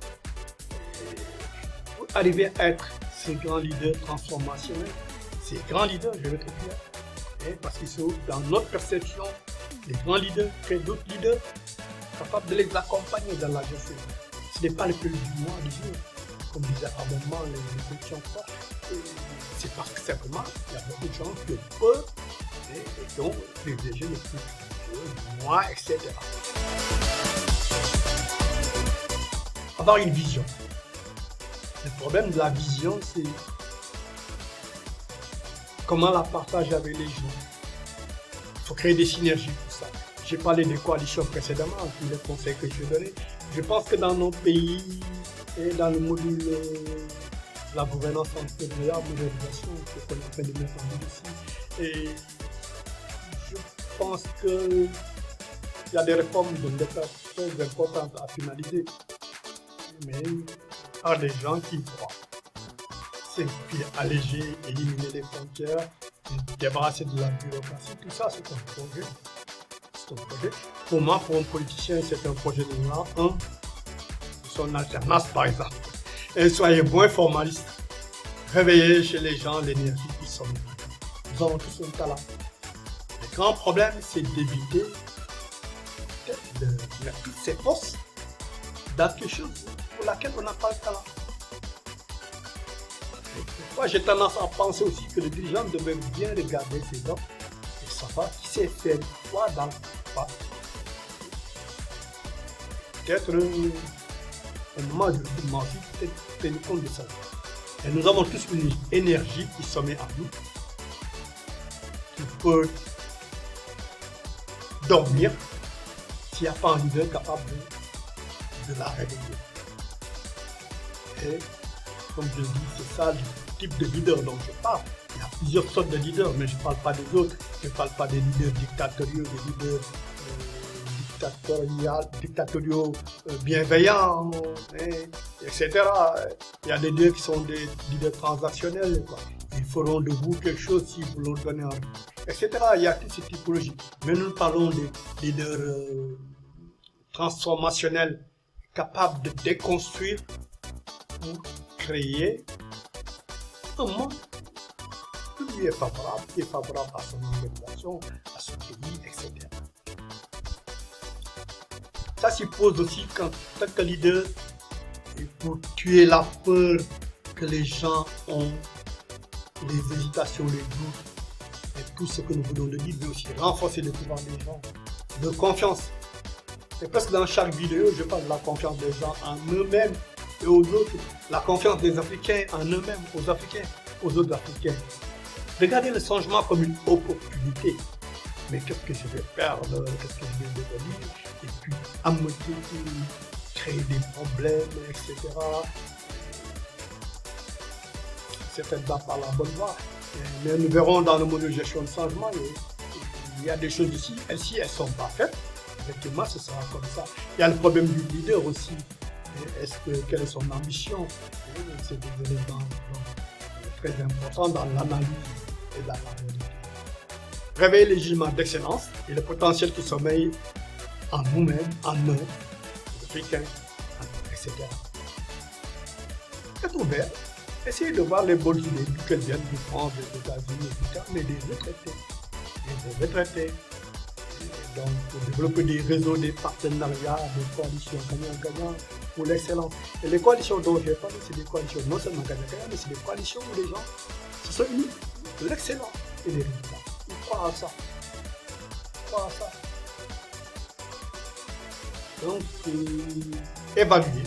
Pour arriver à être ce grand leader transformationnel, ces grands leaders, je vais être clair, parce qu'ils sont dans notre perception, les grands leaders créent d'autres leaders capables de les accompagner dans la gestion. Ce n'est pas le plus du moi, comme disait à un moment les questions fortes. C'est parce que simplement, il y a beaucoup de gens qui ont peur et qui ont privilégié le plus du moi, etc. Avoir une vision. Le problème de la vision, c'est comment la partager avec les gens. Il faut créer des synergies pour ça. J'ai parlé des coalitions précédemment, tous les conseils que je donnais. Je pense que dans nos pays et dans le module la gouvernance entrepreneuriale, modernisation, qu'on est en train de mettre en place ici. Et je pense qu'il y a des réformes de l'État très importantes à finaliser, mais par des gens qui croient. simplifier, alléger, éliminer les frontières, débarrasser de la bureaucratie, tout ça c'est un projet. C'est un projet. Pour moi, pour un politicien, c'est un projet de loi. Son alternance par exemple. Et soyez moins formaliste. Réveillez chez les gens l'énergie qui sommes. Nous avons tous un talent. Le grand problème, c'est d'éviter de mettre toutes ces forces dans quelque chose pour laquelle on n'a pas le talent. Moi, j'ai tendance à penser aussi que le dirigeant devait bien regarder ses hommes et savoir qui sait faire quoi dans le passé. Peut-être au moment où je m'en suis peut-être tenu compte de ça. Et nous avons tous une énergie qui sommet en nous, qui peut dormir s'il n'y a pas un leader capable de la réveiller. Et comme je dis, c'est ça le type de leader dont je parle. Il y a plusieurs sortes de leaders, mais je ne parle pas des autres. Je ne parle pas des leaders dictatoriaux, des leaders dictatoriaux bienveillants, etc. Il y a des leaders qui sont des leaders transactionnels. Quoi. Ils feront de vous quelque chose si vous leur donnez un... etc. Il y a toutes ces typologies. Mais nous parlons des leaders transformationnels capables de déconstruire pour créer un monde qui est favorable à son organisation, à son pays, etc. Ça suppose aussi qu'en tant que leader, pour tuer la peur que les gens ont, les hésitations, les doutes, et tout ce que nous voulons de dire, mais aussi renforcer le pouvoir des gens, de confiance. C'est presque dans chaque vidéo, je parle de la confiance des gens en eux-mêmes et aux autres, la confiance des Africains en eux-mêmes, aux Africains, aux autres Africains. Regardez le changement comme une opportunité. Mais qu'est-ce que je vais perdre, qu'est-ce que je vais devenir, et puis à moitié créer des problèmes, etc. C'est peut-être pas par la bonne voie. Mais nous verrons dans le mode de gestion de changement, il y a des choses ici, elles ne sont pas faites. Effectivement, ce sera comme ça. Il y a le problème du leader aussi. Quelle est son ambition? C'est des éléments très importants dans l'analyse et dans la réalité. Réveiller les jugements d'excellence et le potentiel qui sommeille en nous-mêmes, en nous, les Africains, etc. Être ouvert, essayez de voir les bonnes idées qu'elles viennent de France, des États-Unis, etc., mais des retraités. Des retraités. Donc, pour développer des réseaux, des partenariats, des coalitions gagnant-gagnant pour l'excellence. Et les coalitions dont j'ai parlé, c'est des coalitions non seulement gagnant-gagnant, mais c'est des coalitions où les gens se sont unis de l'excellence et des résultats. Ils croient à ça. Ils croient à ça. Donc, évaluer,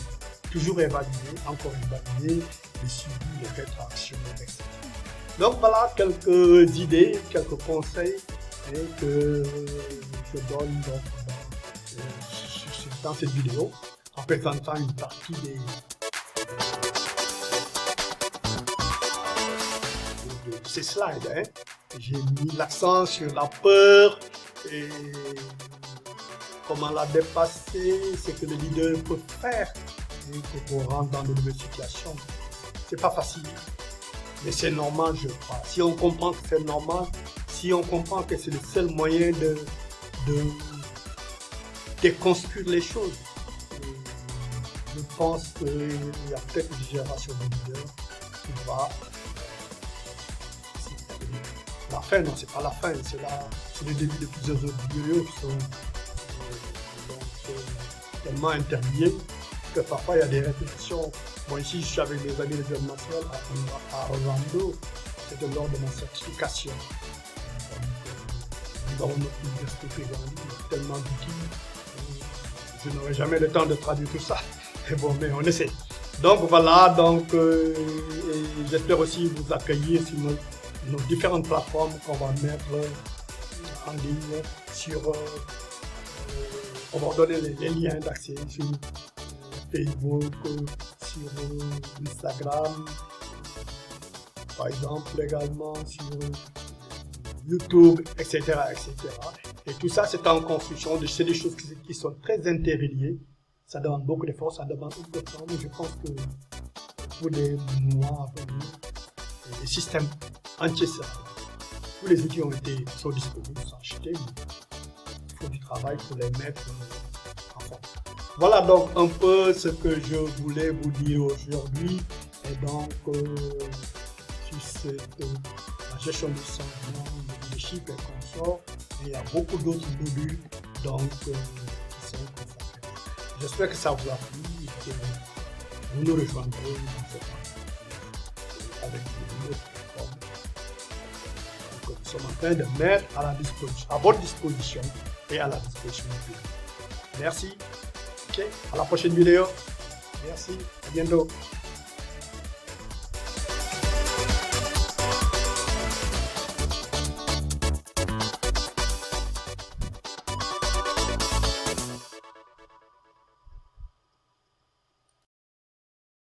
toujours évaluer, encore évaluer, les suivis, les rétractions, etc. Donc voilà quelques idées, quelques conseils que je donne dans cette vidéo en présentant une partie de ces slides. J'ai mis l'accent sur la peur et comment la dépasser, ce que le leader peut faire pour qu'on rentre dans de nouvelles situations. C'est pas facile, mais c'est normal, je crois. Si on comprend que c'est normal, si on comprend que c'est le seul moyen de déconstruire les choses, je pense qu'il y a peut-être une génération de leaders qui va... La fin, non, c'est pas la fin, c'est le début de plusieurs autres vidéos qui sont tellement interliées que parfois il y a des répétitions. Moi ici, je suis avec mes amis de John Maxwell à Orlando, c'était lors de ma certification. Nous avons notre université présente, tellement d'outils, je n'aurai jamais le temps de traduire tout ça, mais bon, mais on essaie. Donc voilà, j'espère aussi vous accueillir sur nos différentes plateformes qu'on va mettre en ligne sur... on va donner les liens d'accès sur Facebook, sur Instagram, par exemple également sur YouTube, etc., etc. Et tout ça, c'est en construction, c'est des choses qui sont très interreliées. Ça demande beaucoup d'efforts, ça demande beaucoup de temps, mais je pense que pour les mois à venir, les systèmes entiers. Tous les outils sont disponibles, sont achetés, mais il faut du travail pour les mettre en forme. Voilà donc un peu ce que je voulais vous dire aujourd'hui. Et donc, sur la gestion du changement, le leadership et consorts, il y a beaucoup d'autres modules donc, qui sont consacrés. J'espère que ça vous a plu et que vous nous rejoindrez dans cette partie avec une autre plateforme que nous sommes en train de mettre à votre disposition et à la disposition du public. Merci. Ok, à la prochaine vidéo. Merci, à bientôt.